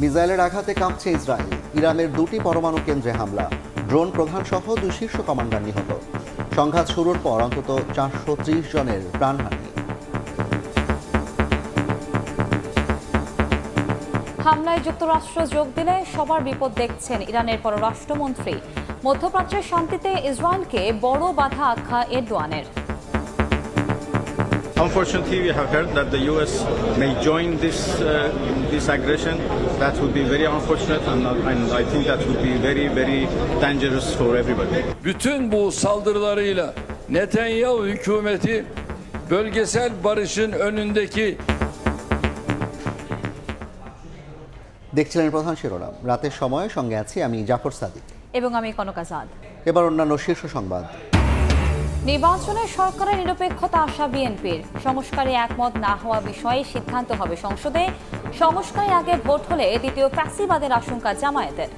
মিসাইলের আঘাতে কাঁপছে ইসরায়েল। ইরানের দুটি পরমাণু কেন্দ্রে হামলা, ড্রোন প্রধান সহ 2 শীর্ষ কমান্ডার নিহত। সংঘাত শুরুর পর অন্তত 430 জনের প্রাণহানি। হামলায় যুক্তরাষ্ট্র যোগ দিলে সবার বিপদ দেখছেন ইরানের পররাষ্ট্রমন্ত্রী। মধ্যপ্রাচ্যের শান্তিতে ইসরায়েলকে বড় বাধা আখ্যা এরদোয়ানের। Unfortunately, we have heard that the U.S. may join this aggression. That would be very unfortunate, and I think that would be very, very dangerous for everybody. Bütün bu saldırılarıyla Netanyahu hükümeti bölgesel barışın önündeki দেখছিলেন প্রধান শিরোনাম। রাতের সময় সঙ্গে আছি আমি জাফর সাদিক এবং আমি কনক আজাদ। এবার অন্যান্য শীর্ষ সংবাদ। নির্বাচনে সরকারের নিরপেক্ষতা আশা বিএনপির। সংস্কারে একমত না হওয়া বিষয়ে সিদ্ধান্ত হবে সংসদে। সংস্কারের আগে ভোট হলে দ্বিতীয় ফ্যাসিবাদের আশঙ্কা জামায়াতের।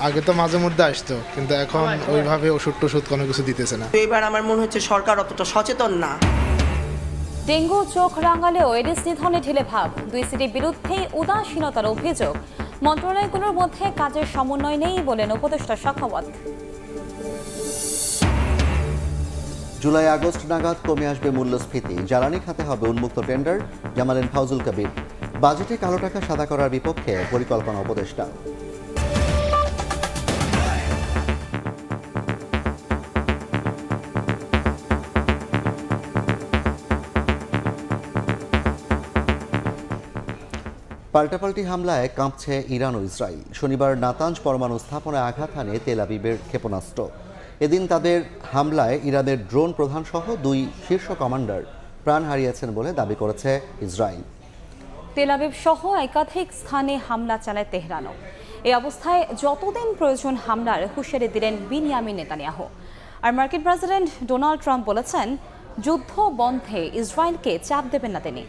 আগে তো মাঝে মধ্যে আসতো, কিন্তু এখন ওইভাবে ওষুধ টষুধ কোনো কিছু দিতেছে না। এবার আমার মনে হচ্ছে সরকার অতটা সচেতন না। ডেঙ্গু চোখ রাঙালেও এডিস নিধনে ঢিলে ভাব। 2 সিটির বিরুদ্ধেই উদাসীনতার অভিযোগ। মন্ত্রণালয়গুলোর মধ্যে কাজের সমন্বয় নেই বলেন উপদেষ্টা শাখাওয়াত। জুলাই আগস্ট নাগাদ কমে আসবে মূল্যস্ফীতি। জ্বালানি খাতে হবে উন্মুক্ত টেন্ডার, জানালেন ফাউজুল কবির। বাজেটে কালো টাকা সাদা করার বিপক্ষে পরিকল্পনা উপদেষ্টা। পাল্টাপাল্টি হামলায় কাঁপছে ইরান ও ইসরায়েল। শনিবার নাতাঞ্জ পরমাণু স্থাপনায় আঘাত হানে তেল আবিবের ক্ষেপণাস্ত্র। এদিন তাদের হামলায় ইরানের ড্রোন প্রধান সহ 2 শীর্ষ কমান্ডার প্রাণ হারিয়েছেন বলে দাবি করেছে ইসরায়েল। তেল আবিব সহ একাধিক স্থানে হামলা চালায় তেহরানও। এই অবস্থায় যতদিন প্রয়োজন হামলার হুঁশিয়ারি দিলেন বিনিয়ামিন নেতানিয়াহু। আর মার্কিন প্রেসিডেন্ট ডোনাল্ড ট্রাম্প বলেছেন, যুদ্ধ বন্ধে ইসরায়েলকে চাপ দেবেন না তিনি।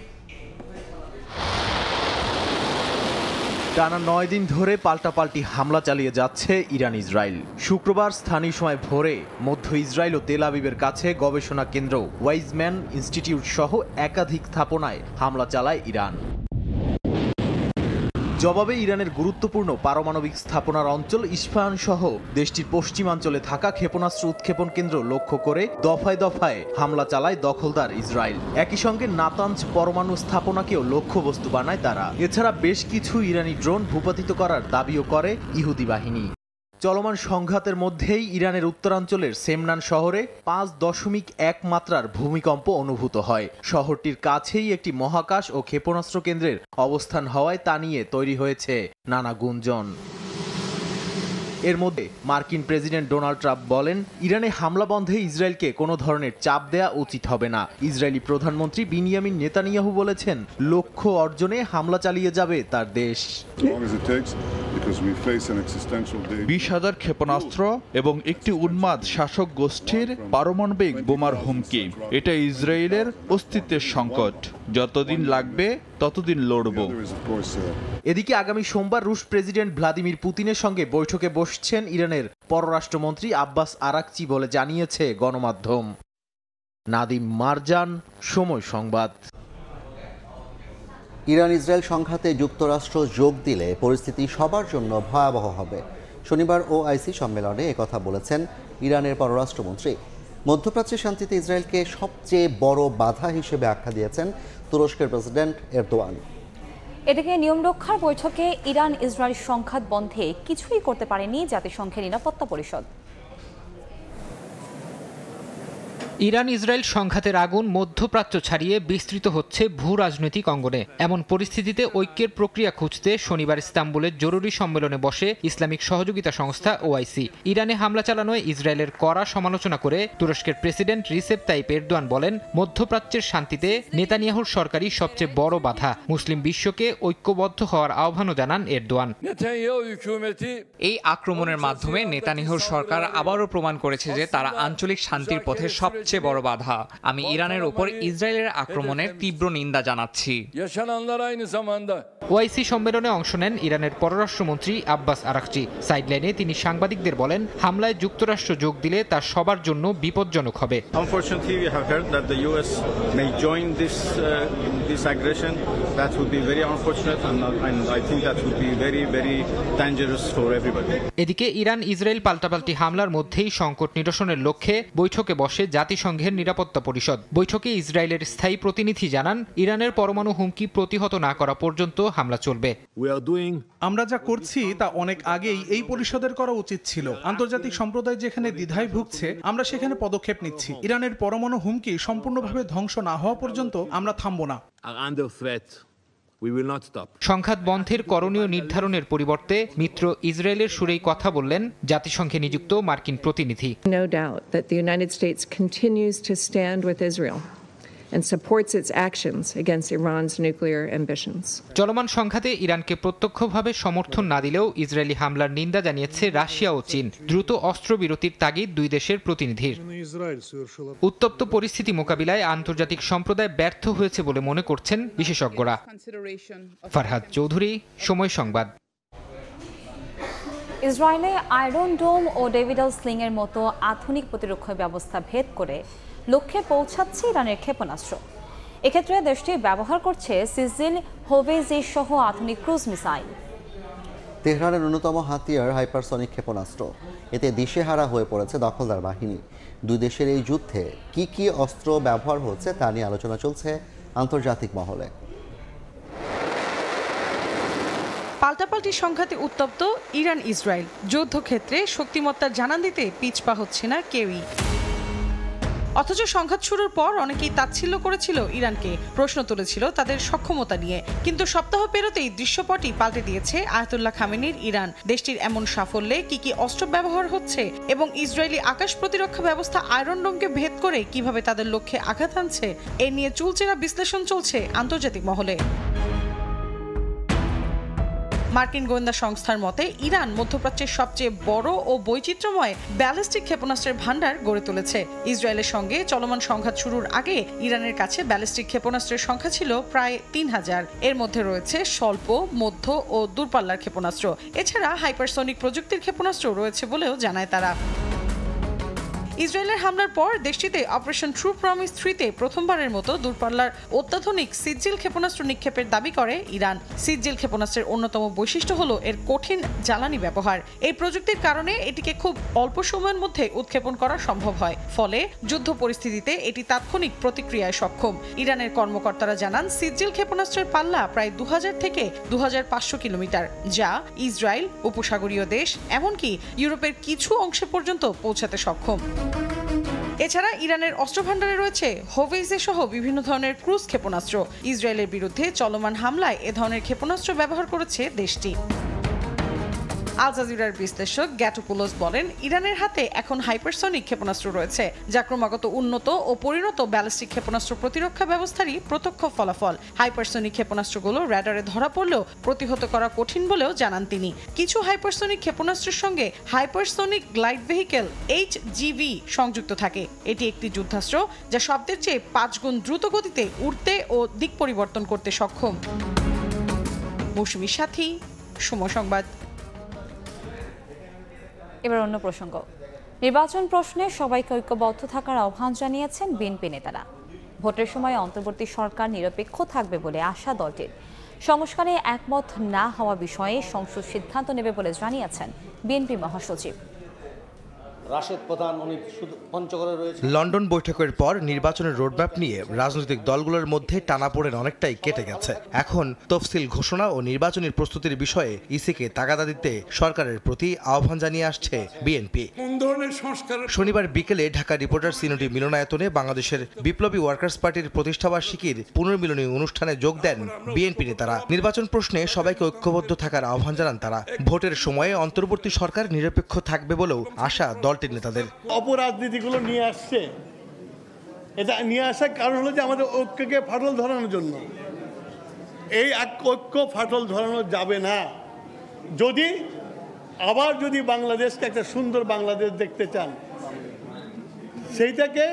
টানা 9 দিন ধরে পাল্টাপাল্টি হামলা চালিয়ে যাচ্ছে ইরান ইসরায়েল। শুক্রবার স্থানীয় সময় ভোরে মধ্য ইসরায়েল ও তেল আবিবের কাছে গবেষণা কেন্দ্র ওয়াইজম্যান ইনস্টিটিউট সহ একাধিক স্থাপনায় হামলা চালায় ইরান। জবাবে ইরানের গুরুত্বপূর্ণ পারমাণবিক স্থাপনার অঞ্চল ইস্পাহান সহ দেশটির পশ্চিমাঞ্চলে থাকা ক্ষেপণাস্ত্র উৎক্ষেপণ কেন্দ্র লক্ষ্য করে দফায় দফায় হামলা চালায় দখলদার ইসরায়েল। একই সঙ্গে নাতাঞ্জ পরমাণু স্থাপনাকেও লক্ষ্যবস্তু বানায় তারা। এছাড়া বেশ কিছু ইরানি ড্রোন ভূপাতিত করার দাবিও করে ইহুদি বাহিনী। চলমান সংঘাতের মধ্যেই ইরানের উত্তরাঞ্চলের সেমনান শহরে 5.1 মাত্রার ভূমিকম্প অনুভূত হয়। শহরটির কাছেই একটি মহাকাশ ও ক্ষেপণাস্ত্র কেন্দ্রের অবস্থান হওয়ায় তা নিয়ে তৈরি হয়েছে নানা গুঞ্জন। এর মধ্যে মার্কিন প্রেসিডেন্ট ডোনাল্ড ট্রাম্প বলেন, ইরানে হামলা বন্ধে ইসরায়েলকে কোনো ধরনের চাপ দেয়া উচিত হবে না। ইসরায়েলি প্রধানমন্ত্রী বিনিয়ামিন নেতানিয়াহু বলেছেন, লক্ষ্য অর্জনে হামলা চালিয়ে যাবে তার দেশ। 20,000 ক্ষেপণাস্ত্র এবং একটি উন্মাদ শাসক গোষ্ঠীর পারমাণবিক বোমার হুমকি, এটা ইসরায়েলের অস্তিত্বের সংকট। যতদিন লাগবে ততদিন লড়ব। এদিকে আগামী সোমবার রুশ প্রেসিডেন্ট ভ্লাদিমির পুতিনের সঙ্গে বৈঠকে বসছেন ইরানের পররাষ্ট্রমন্ত্রী আব্বাস আরাকচি বলে জানিয়েছে গণমাধ্যম। নাদিম মারজান, সময় সংবাদ। ইরান ইসরায়েল সংঘাতে যুক্তরাষ্ট্র যোগ দিলে পরিস্থিতি সবার জন্য ভয়াবহ হবে। শনিবার ওআইসি সম্মেলনে একথা বলেছেন ইরানের পররাষ্ট্রমন্ত্রী। মধ্যপ্রাচ্যের শান্তিতে ইসরায়েলকে সবচেয়ে বড় বাধা হিসেবে আখ্যা দিয়েছেন তুরস্কের প্রেসিডেন্ট এরদোয়ান। এদিকে নিয়ম রক্ষার বৈঠকে ইরান ইসরায়েল সংঘাত বন্ধে কিছুই করতে পারেনি জাতিসংঘের নিরাপত্তা পরিষদ। ইরান ইসরায়েল সংঘাতের আগুন মধ্যপ্রাচ্য ছাড়িয়ে বিস্তৃত হচ্ছে ভূ রাজনৈতিক অঙ্গনে। এমন পরিস্থিতিতে ঐক্যের প্রক্রিয়া খুঁজতে শনিবার ইস্তাম্বুলের জরুরি সম্মেলনে বসে ইসলামিক সহযোগিতা সংস্থা ওআইসি। ইরানে হামলা চালানোয় ইসরায়েলের কড়া সমালোচনা করে তুরস্কের প্রেসিডেন্ট রিসেপ তাইপ এরদোয়ান বলেন, মধ্যপ্রাচ্যের শান্তিতে নেতানিয়াহুর সরকারই সবচেয়ে বড় বাধা। মুসলিম বিশ্বকে ঐক্যবদ্ধ হওয়ার আহ্বানও জানান এরদোয়ান। এই আক্রমণের মাধ্যমে নেতানিয়াহুর সরকার আবারও প্রমাণ করেছে যে তারা আঞ্চলিক শান্তির পথে সবচেয়ে বড় বাধা। আমি ইরানের উপর ইসরায়েলের আক্রমণের তীব্র নিন্দা জানাচ্ছি। ওআইসি সম্মেলনে অংশ নেন ইরানের পররাষ্ট্রমন্ত্রী আব্বাস আরাকচি। সাইডলাইনে তিনি সাংবাদিকদের বলেন, হামলায় যুক্তরাষ্ট্র যোগ দিলে তা সবার জন্য বিপজ্জনক হবে। Unfortunately, we have heard that the U.S. may join this aggression, that would be very unfortunate, and I think that would be very, very dangerous for everybody. এদিকে ইরান ইসরায়েল পাল্টাপাল্টি হামলার মধ্যেই সংকট নিরসনের লক্ষ্যে বৈঠকে বসে জাতিসংঘের নিরাপত্তা পরিষদ। বৈঠকে ইসরায়েলের স্থায়ী প্রতিনিধি জানান, ইরানের পরমাণু হুমকি প্রতিহত না করা পর্যন্ত হামলা চলবে। আমরা যা করছি তা অনেক আগেই এই পরিষদের করা উচিত ছিল। আন্তর্জাতিক সম্প্রদায় যেখানে দ্বিধায় ভুগছে, আমরা সেখানে পদক্ষেপ নিচ্ছি। ইরানের পরমাণু হুমকি সম্পূর্ণভাবে ধ্বংস না হওয়া পর্যন্ত আমরা থামব না। সংঘাত বন্ধের করণীয় নির্ধারণের পরিবর্তে মিত্র ইসরায়েলের সুরেই কথা বললেন জাতিসংঘে নিযুক্ত মার্কিন প্রতিনিধি। No doubt that the United States continues to stand with Israel and supports its actions against Iran's nuclear ambitions. চলমান সংঘাতে ইরানকে প্রত্যক্ষভাবে সমর্থন না দিলেও ইসরায়েলি হামলার নিন্দা জানিয়েছে রাশিয়া ও চীন। দ্রুত অস্ত্রবিরতির তাগিদ দুই দেশের প্রতিনিধির। উত্তপ্ত পরিস্থিতি মোকাবিলায় আন্তর্জাতিক সম্প্রদায় ব্যর্থ হয়েছে বলে মনে করছেন বিশেষজ্ঞরা। ফারহাদ চৌধুরী, সময় সংবাদ। ইসরায়েলে আয়রন ডোম ও ডেভিডাল স্লিং এর মতো আধুনিক প্রতিরক্ষা ব্যবস্থা ভেদ করে লক্ষ্যে পৌঁছাচ্ছে ইরানের ক্ষেপণাস্ত্র। এক্ষেত্রে দেশটি ব্যবহার করছে সিজিল, হোভেজি সহ আধুনিক ক্রুজ মিসাইল। তেহরানের ন্যূনতম হাতিয়ার হাইপারসনিক ক্ষেপণাস্ত্র। এতে দিশেহারা হয়ে পড়েছে দখলদার বাহিনী। দুই দেশের এই যুদ্ধে কি কি অস্ত্র ব্যবহার হচ্ছে তা নিয়ে আলোচনা চলছে আন্তর্জাতিক মহলে। পাল্টাপাল্টি সংঘাতে উত্তপ্ত ইরান ইসরায়েল। যুদ্ধক্ষেত্রে শক্তিমত্তার জানান দিতে পিছপা হচ্ছে না কেউই। অথচ সংঘাত শুরুর পর অনেকেই তাচ্ছিল্য করেছিল ইরানকে, প্রশ্ন তুলেছিল তাদের সক্ষমতা নিয়ে। কিন্তু সপ্তাহ পেরোতেই দৃশ্যপটই পাল্টে দিয়েছে আয়াতুল্লাহ খামেনির ইরান। দেশটির এমন সাফল্যে কি কি অস্ত্র ব্যবহার হচ্ছে এবং ইসরায়েলি আকাশ প্রতিরক্ষা ব্যবস্থা আয়রন ডোমকে ভেদ করে কিভাবে তাদের লক্ষ্যে আঘাত আনছে, এ নিয়ে চুলচেরা বিশ্লেষণ চলছে আন্তর্জাতিক মহলে। মার্কিন গোয়েন্দা সংস্থার মতে ইরান মধ্যপ্রাচ্যের সবচেয়ে বড় ও বৈচিত্র্যময় ব্যালিস্টিক ক্ষেপণাস্ত্রের ভান্ডার গড়ে তুলেছে। ইসরায়েলের সঙ্গে চলমান সংঘাত শুরুর আগে ইরানের কাছে ব্যালিস্টিক ক্ষেপণাস্ত্রের সংখ্যা ছিল প্রায় ৩,০০০। এর মধ্যে রয়েছে স্বল্প, মধ্য ও দূরপাল্লার ক্ষেপণাস্ত্র। এছাড়া হাইপারসনিক প্রযুক্তির ক্ষেপণাস্ত্র রয়েছে বলেও জানায় তারা। ইসরায়েলের হামলার পর দেশটিতে অপারেশন ট্রু প্রমিস 3-তে প্রথমবারের মতো দূরপাল্লার অত্যাধুনিক সিজিল ক্ষেপণাস্ত্র নিক্ষেপের দাবি করে ইরান। সিজিল ক্ষেপণাস্ত্রের অন্যতম বৈশিষ্ট্য হলো এর কঠিন জ্বালানি ব্যবহার। এই প্রযুক্তির কারণে এটিকে খুব অল্প সময়ের মধ্যে উৎক্ষেপণ করা সম্ভব হয়, ফলে যুদ্ধ পরিস্থিতিতে এটি তাৎক্ষণিক প্রতিক্রিয়ায় সক্ষম। ইরানের কর্মকর্তারা জানান, সিজিল ক্ষেপণাস্ত্রের পাল্লা প্রায় ২০০০ থেকে ২৫০০ কিলোমিটার, যা ইসরায়েল, উপসাগরীয় দেশ, এমনকি ইউরোপের কিছু অংশে পর্যন্ত পৌঁছাতে সক্ষম। এছাড়া ইরানের অস্ত্রভান্ডারে রয়েছে হোভেজি সহ বিভিন্ন ধরনের ক্রুজ ক্ষেপণাস্ত্র। ইসরায়েলের বিরুদ্ধে চলমান হামলায় এ ধরনের ক্ষেপণাস্ত্র ব্যবহার করেছে দেশটি। আল জাজিরার বিশ্লেষক গ্যাটোপুলোস বলেন, ইরানের হাতে এখন হাইপারসনিক ক্ষেপণাস্ত্র রয়েছে, যা ক্রমাগত উন্নত ও পরিণত ব্যালিস্টিক ক্ষেপণাস্ত্র প্রতিরক্ষা ব্যবস্থারই প্রত্যক্ষ ফলাফল। হাইপারসনিক ক্ষেপণাস্ত্রগুলো র্যাডারে ধরা পড়লেও প্রতিহত করা কঠিন বলেও জানান তিনি। কিছু হাইপারসনিক ক্ষেপণাস্ত্রের সঙ্গে হাইপারসনিক গ্লাইড ভেহিকেল HGV সংযুক্ত থাকে। এটি একটি যুদ্ধাস্ত্র যা শব্দের চেয়ে ৫ গুণ দ্রুত গতিতে উড়তে ও দিক পরিবর্তন করতে সক্ষম। মৌসুমী সাথী, সময় সংবাদ। এবার অন্য প্রসঙ্গ। নির্বাচন প্রশ্নে সবাইকে ঐক্যবদ্ধ থাকার আহ্বান জানিয়েছেন বিএনপি নেতারা। ভোটের সময় অন্তর্বর্তী সরকার নিরপেক্ষ থাকবে বলে আশা দলটির। সংস্কারে একমত না হওয়া বিষয়ে সংসদ সিদ্ধান্ত নেবে বলে জানিয়েছেন বিএনপি মহাসচিব। লন্ডন বৈঠকের পর নির্বাচনের রোডম্যাপ নিয়ে রাজনৈতিক দলগুলোর মধ্যে টানাপোড়েন অনেকটাই কেটে গেছে। এখন তফসিল ঘোষণা ও নির্বাচনী প্রস্তুতির বিষয়ে ইসিকে তাগাদা দিতে সরকারের প্রতি আহ্বান জানিয়ে আসছে বিএনপি। শনিবার বিকেলে ঢাকা রিপোর্টার্স ইউনিটি মিলনায়তনে বাংলাদেশের বিপ্লবী ওয়ার্কার্স পার্টির প্রতিষ্ঠাবার্ষিকীর পুনর্মিলনী অনুষ্ঠানে যোগ দেন বিএনপি নেতারা। নির্বাচন প্রশ্নে সবাইকে ঐক্যবদ্ধ থাকার আহ্বান জানান তারা। ভোটের সময়ে অন্তর্বর্তী সরকার নিরপেক্ষ থাকবে বলেও আশা দলটির নেতাদের। অপরাজনীতিগুলো নিয়ে আসছে, এটা নিয়ে আসার কারণ হলো যে আমাদের ঐক্যকে ফাটল ধরানোর জন্য। এই ঐক্য ফাটল ধরানো যাবে না। যদি বাংলাদেশকে একটা সুন্দর বাংলাদেশ দেখতে চান, সেইটাকে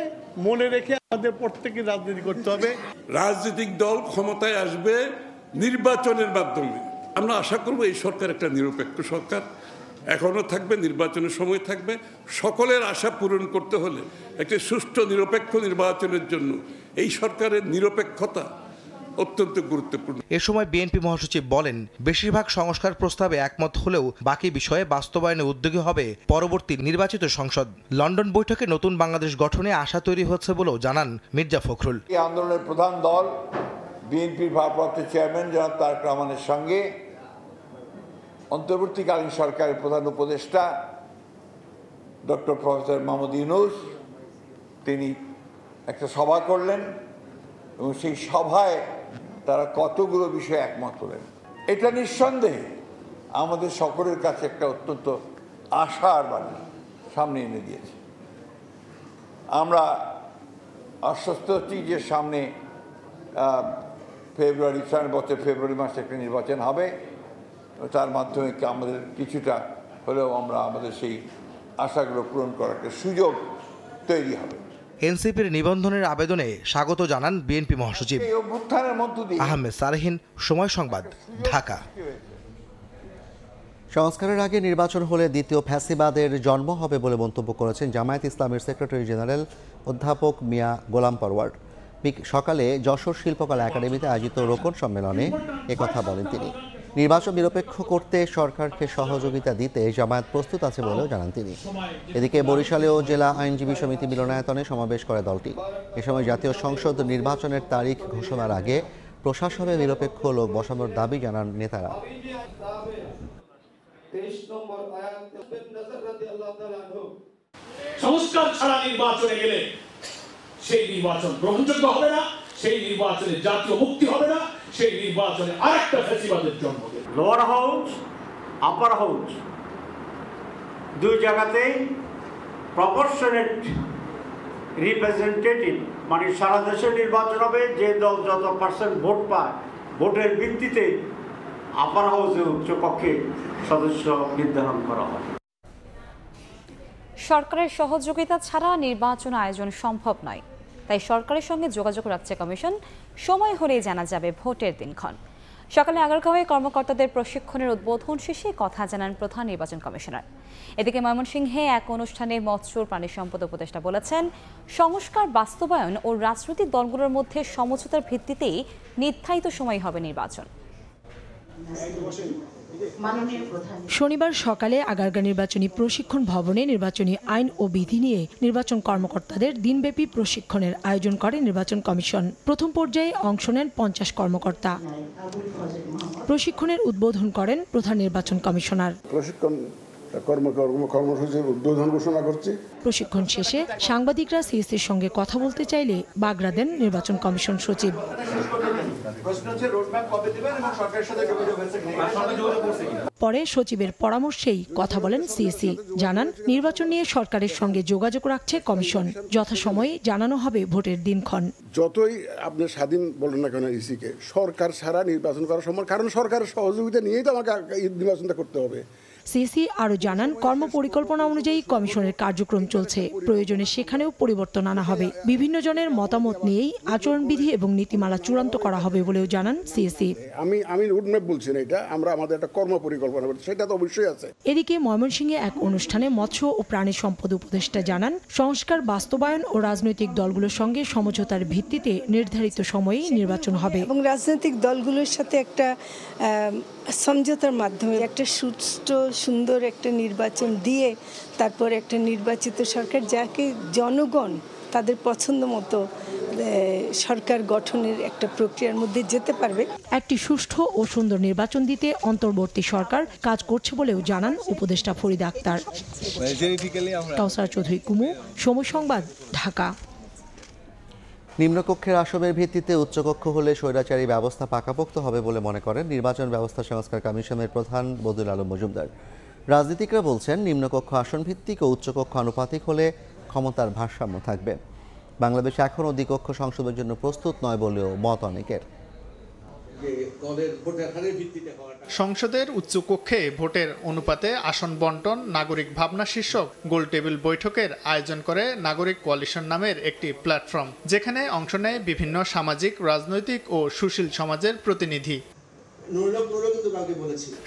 মনে রেখে আমাদের প্রত্যেকে রাজনীতি করতে হবে। রাজনৈতিক দল ক্ষমতায় আসবে নির্বাচনের মাধ্যমে। আমরা আশা করব এই সরকার একটা নিরপেক্ষ সরকার এখনো থাকবে, নির্বাচনের সময় থাকবে। সকলের আশা পূরণ করতে হলে একটি সুষ্ঠু নিরপেক্ষ নির্বাচনের জন্য এই সরকারের নিরপেক্ষতা অত্যন্ত গুরুত্বপূর্ণ। এ সময় বিএনপি মহাসচিব বলেন, বেশিরভাগ সংস্কার প্রস্তাবে একমত হলেও বাকি বিষয়ে বাস্তবায়নে উদ্যোগী হবে পরবর্তী নির্বাচিত সংসদ। লন্ডন বৈঠকে নতুন বাংলাদেশ গঠনে আশা তৈরি হচ্ছে বলেও জানান মির্জা ফখরুল। এই আন্দোলনের প্রধান দল বিএনপির ভারপ্রাপ্ত চেয়ারম্যান জনাব তারেক রহমানের সঙ্গে অন্তর্বর্তীকালীন সরকারের প্রধান উপদেষ্টা ডক্টর প্রফেসর মোহাম্মদ ইউনূস তিনি একটা সভা করলেন এবং সেই সভায় তারা কতগুলো বিষয়ে একমত হলেন। এটা নিঃসন্দেহে আমাদের সকলের কাছে একটা অত্যন্ত আশার বাণী সামনে এনে দিয়েছে। আমরা আশ্বস্ত হচ্ছি যে সামনে ফেব্রুয়ারি মাসে একটা নির্বাচন হবে, তার মাধ্যমে আমাদের কিছুটা হলেও আমরা আমাদের সেই আশাগুলো পূরণ করার একটা সুযোগ তৈরি হবে। এনসিপির নিবন্ধনের আবেদনে স্বাগত জানান বিএনপি মহাসচিব। এই অভ্যুত্থানের মধ্য দিয়ে আহমেদ সালেহীন, সময় সংবাদ, ঢাকা। সংস্কারের আগে নির্বাচন হলে দ্বিতীয় ফ্যাসিবাদের জন্ম হবে বলে মন্তব্য করেছেন জামায়াত ইসলামের সেক্রেটারি জেনারেল অধ্যাপক মিয়া গোলাম পরওয়ার। সকালে যশোর শিল্পকলা একাডেমিতে আয়োজিত রোকন সম্মেলনে একথা বলেন তিনি। নির্বাচন নিরপেক্ষ করতে সরকারকে সহযোগিতা দিতে জামায়াত প্রস্তুত আছে বলেও জানান তিনি। এদিকে বরিশালেও জেলা আইনজীবী সমিতি মিলনায়তনে সমাবেশ করে দলটি। এ সময় জাতীয় সংসদ নির্বাচনের তারিখ ঘোষণার আগে প্রশাসনে নিরপেক্ষ লোক বসানোর দাবি জানান নেতারা। সংস্কার ছাড়া নির্বাচনে গেলে সেই নির্বাচন গ্রহণযোগ্য হবে না, সেই নির্বাচনে জাতীয় মুক্তি হবে না, সেই নির্বাচনে আরেকটা ফ্যাসিবাদের জন্ম হবে। লোয়ার হাউস, আপার হাউস দুই জায়গাতেই প্রপোর্শনেট রিপ্রেজেন্টেটিভ মানে সারা দেশে নির্বাচন হবে, যে দল যত পার্সেন্ট ভোট পায় ভোটের ভিত্তিতে আপার হাউসে উচ্চকক্ষে সদস্য নির্ধারণ করা হয়। সরকারের সহযোগিতা ছাড়া নির্বাচন আয়োজন সম্ভব নয়, তাই সরকারের সঙ্গে যোগাযোগ রাখছে কমিশন। সময় হলেই জানা যাবে ভোটের দিনক্ষণ। সকালে আগারগাঁওয়ে কর্মকর্তাদের প্রশিক্ষণের উদ্বোধন শেষে কথা জানান প্রধান নির্বাচন কমিশনার। এদিকে ময়মনসিংহে এক অনুষ্ঠানে মৎস্য প্রাণী সম্পদ উপদেষ্টা বলেছেন, সংস্কার বাস্তবায়ন ও রাজনৈতিক দলগুলোর মধ্যে সমঝোতার ভিত্তিতেই নির্ধারিত সময় হবে নির্বাচন। শনিবার সকালে আগারগাঁও নির্বাচনী প্রশিক্ষণ ভবনে নির্বাচনী আইন ও বিধি নিয়ে নির্বাচন কর্মকর্তাদের দিনব্যাপী প্রশিক্ষণের আয়োজন করে নির্বাচন কমিশন। প্রথম পর্যায়ে অংশ নেন 50 কর্মকর্তা। প্রশিক্ষণের উদ্বোধন করেন প্রধান নির্বাচন কমিশনার। প্রশিক্ষণ কর্মসূচির উদ্বোধন ঘোষণা করছি। প্রশিক্ষণ শেষে সাংবাদিকরা সিএসির সঙ্গে কথা বলতে চাইলে বাগড়া দেন নির্বাচন কমিশন সচিব। পরে সচিবের পরামর্শেই কথা বলেন সিএসি। জানান, নির্বাচন নিয়ে সরকারের সঙ্গে যোগাযোগ রাখছে কমিশন। যথাসময়ে জানানো হবে ভোটের দিনক্ষণ। যতই আপনি স্বাধীন বলেন না কেন ইসিকে, সরকার ছাড়া নির্বাচন করা সম্ভব, কারণ সরকারের সহযোগিতা নিয়েই তো আমাকে নির্বাচনটা করতে হবে। সিএসি আরও জানান, কর্মপরিকল্পনা অনুযায়ী কমিশনের কার্যক্রম চলছে। প্রয়োজনে সেখানেও পরিবর্তন আনা হবে। বিভিন্ন জনের মতামত নিয়েই আচরণবিধি এবং নীতিমালা চূড়ান্ত করা হবে বলেও জানান সিএসি। আমি রুটম্যাপ বলছি না, এটা আমাদের একটা কর্মপরিকল্পনা সেটা তো অবশ্যই আছে। এদিকে ময়মনসিংহে এক অনুষ্ঠানে মৎস্য ও প্রাণী সম্পদ উপদেষ্টা জানান, সংস্কার বাস্তবায়ন ও রাজনৈতিক দলগুলোর সঙ্গে সমঝোতার ভিত্তিতে নির্ধারিত সময়েই নির্বাচন হবে এবং রাজনৈতিক দলগুলোর সাথে একটা সমঝোতার মাধ্যমে একটা সুষ্ঠু সুন্দর একটা নির্বাচন দিয়ে তারপর একটা নির্বাচিত সরকার, যাকে জনগণ তাদের পছন্দ মতো সরকার গঠনের একটা প্রক্রিয়ার মধ্যে যেতে পারবে। একটি সুষ্ঠু ও সুন্দর নির্বাচন দিতে অন্তর্বর্তী সরকার কাজ করছে বলেও জানান উপদেষ্টা ফরিদা আক্তার। কাউসার চৌধুরী কুমু, সময় সংবাদ, ঢাকা। নিম্নকক্ষের আসনের ভিত্তিতে উচ্চকক্ষ হলে স্বৈরাচারী ব্যবস্থা পাকাপোক্ত হবে বলে মনে করেন নির্বাচন ব্যবস্থা সংস্কার কমিশনের প্রধান বদিউল আলম মজুমদার। রাজনীতিকরা বলছেন, নিম্নকক্ষ আসন ভিত্তিক ও উচ্চকক্ষ আনুপাতিক হলে ক্ষমতার ভারসাম্য থাকবে। বাংলাদেশ এখনও দ্বিকক্ষ সংসদের জন্য প্রস্তুত নয় বলেও মত অনেকের। সংসদের উচ্চকক্ষে ভোটের অনুপাতে আসন বন্টন নাগরিক ভাবনা শীর্ষক গোল টেবিল বৈঠকের আয়োজন করে নাগরিক কোয়ালিশন নামের একটি প্ল্যাটফর্ম, যেখানে অংশ নেয় বিভিন্ন সামাজিক, রাজনৈতিক ও সুশীল সমাজের প্রতিনিধি।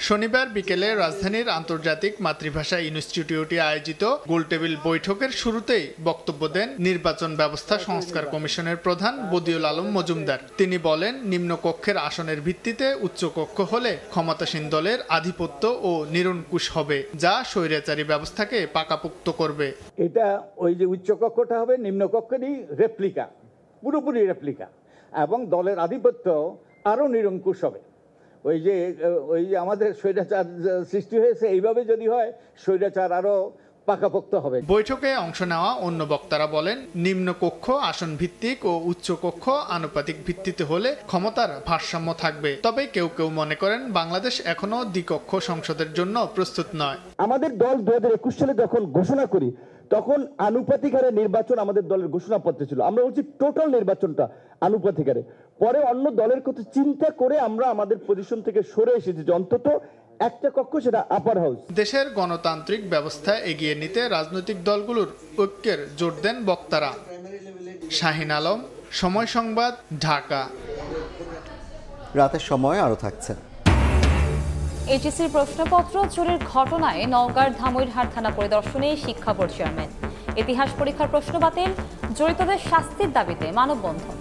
শনিবার বিকেলে রাজধানীর আন্তর্জাতিক মাতৃভাষা ইনস্টিটিউটে আয়োজিত গোলটেবিল বৈঠকের শুরুতেই বক্তব্য দেন নির্বাচন ব্যবস্থা সংস্কার কমিশনের প্রধান বদিউল আলম মজুমদার। তিনি বলেন, নিম্নকক্ষের আসনের ভিত্তিতে উচ্চকক্ষ হলে ক্ষমতাসীন দলের আধিপত্য ও নিরঙ্কুশ হবে, যা স্বৈরাচারী ব্যবস্থাকে পাকাপোক্ত করবে। এটা ওই যে উচ্চকক্ষটা হবে নিম্নকক্ষেরই রেপ্লিকা, পুরোপুরি রেপ্লিকা, এবং দলের আধিপত্য আরও নিরঙ্কুশ হবে। ওই যে আমাদের স্বৈরাচার সৃষ্টি হয়েছে, এইভাবে যদি হয় স্বৈরাচার আরও পাকাপোক্ত হবে। বৈঠকে অংশ নেওয়া অন্য বক্তারা বলেন, নিম্নকক্ষ আসন ভিত্তিক ও উচ্চকক্ষ আনুপাতিক ভিত্তিতে হলে ক্ষমতার ভারসাম্য থাকবে। তবে কেউ কেউ মনে করেন বাংলাদেশ এখনো দ্বিকক্ষ সংসদের জন্য প্রস্তুত নয়। আমাদের দল 2021 সালে যখন ঘোষণা করি তখন আনুপাতিক হারে নির্বাচন আমাদের দলের ঘোষণাপত্রে ছিল। আমরা বলছি টোটাল নির্বাচনটা আনুপাতিক হারে। পরে অন্য দলের কথা চিন্তা করে আমরা আমাদের পজিশন থেকে সরে এসেছি যে অন্তত একটা কক্ষ, সেটা আপার হাউস। দেশের গণতান্ত্রিক ব্যবস্থা এগিয়ে নিতে রাজনৈতিক দলগুলোর ঐক্যের জোর দেন বক্তারা। শাহিন আলম, সময় সংবাদ, ঢাকা। রাতের সময় আরও থাকছে। এইচএসসির প্রশ্নপত্র চুরির ঘটনায় নওগাঁর ধামইরহাট থানা পরিদর্শনে শিক্ষা বোর্ড চেয়ারম্যান। ইতিহাস পরীক্ষার প্রশ্ন বাতিল, জড়িতদের শাস্তির দাবিতে মানববন্ধন।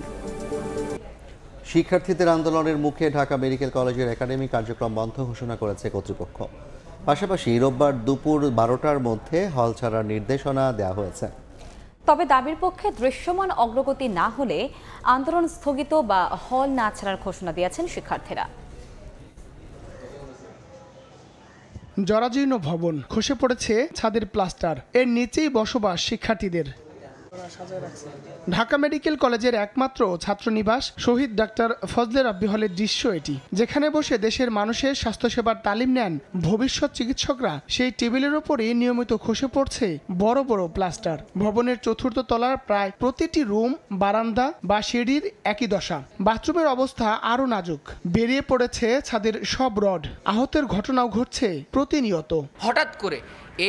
শিক্ষার্থীদের আন্দোলনের মুখে ঢাকা মেডিকেল কলেজের একাডেমিক কার্যক্রম বন্ধ ঘোষণা করেছে কর্তৃপক্ষ। পাশাপাশি রোববার দুপুর 12টার মধ্যে হল ছাড়ার নির্দেশনা দেওয়া হয়েছে। তবে দাবির পক্ষে দৃশ্যমান অগ্রগতি না হলে আন্দোলন স্থগিত বা হল না ছাড়ার ঘোষণা দিয়েছেন শিক্ষার্থীরা। জরাজীর্ণ ভবন, খসে পড়েছে ছাদের প্লাস্টার, এর নিচেই বসবাস শিক্ষার্থীদের। ঢাকা মেডিকেল কলেজের একমাত্র ছাত্রনিবাস শহীদ ডাক্তার ফজলে রাব্বি হলের দৃশ্য এটি, যেখানে বসে দেশের মানুষের স্বাস্থ্যসেবার তালিম নেন ভবিষ্যৎ চিকিৎসকরা। সেই টেবিলের ওপরে নিয়মিত খসে পড়ছে বড় বড় প্লাস্টার। ভবনের চতুর্থ তলার প্রায় প্রতিটি রুম, বারান্দা বা সিঁড়ির একই দশা। বাথরুমের অবস্থা আরও নাজুক, বেরিয়ে পড়েছে ছাদের সব রড। আহতের ঘটনাও ঘটছে প্রতিনিয়ত। হঠাৎ করে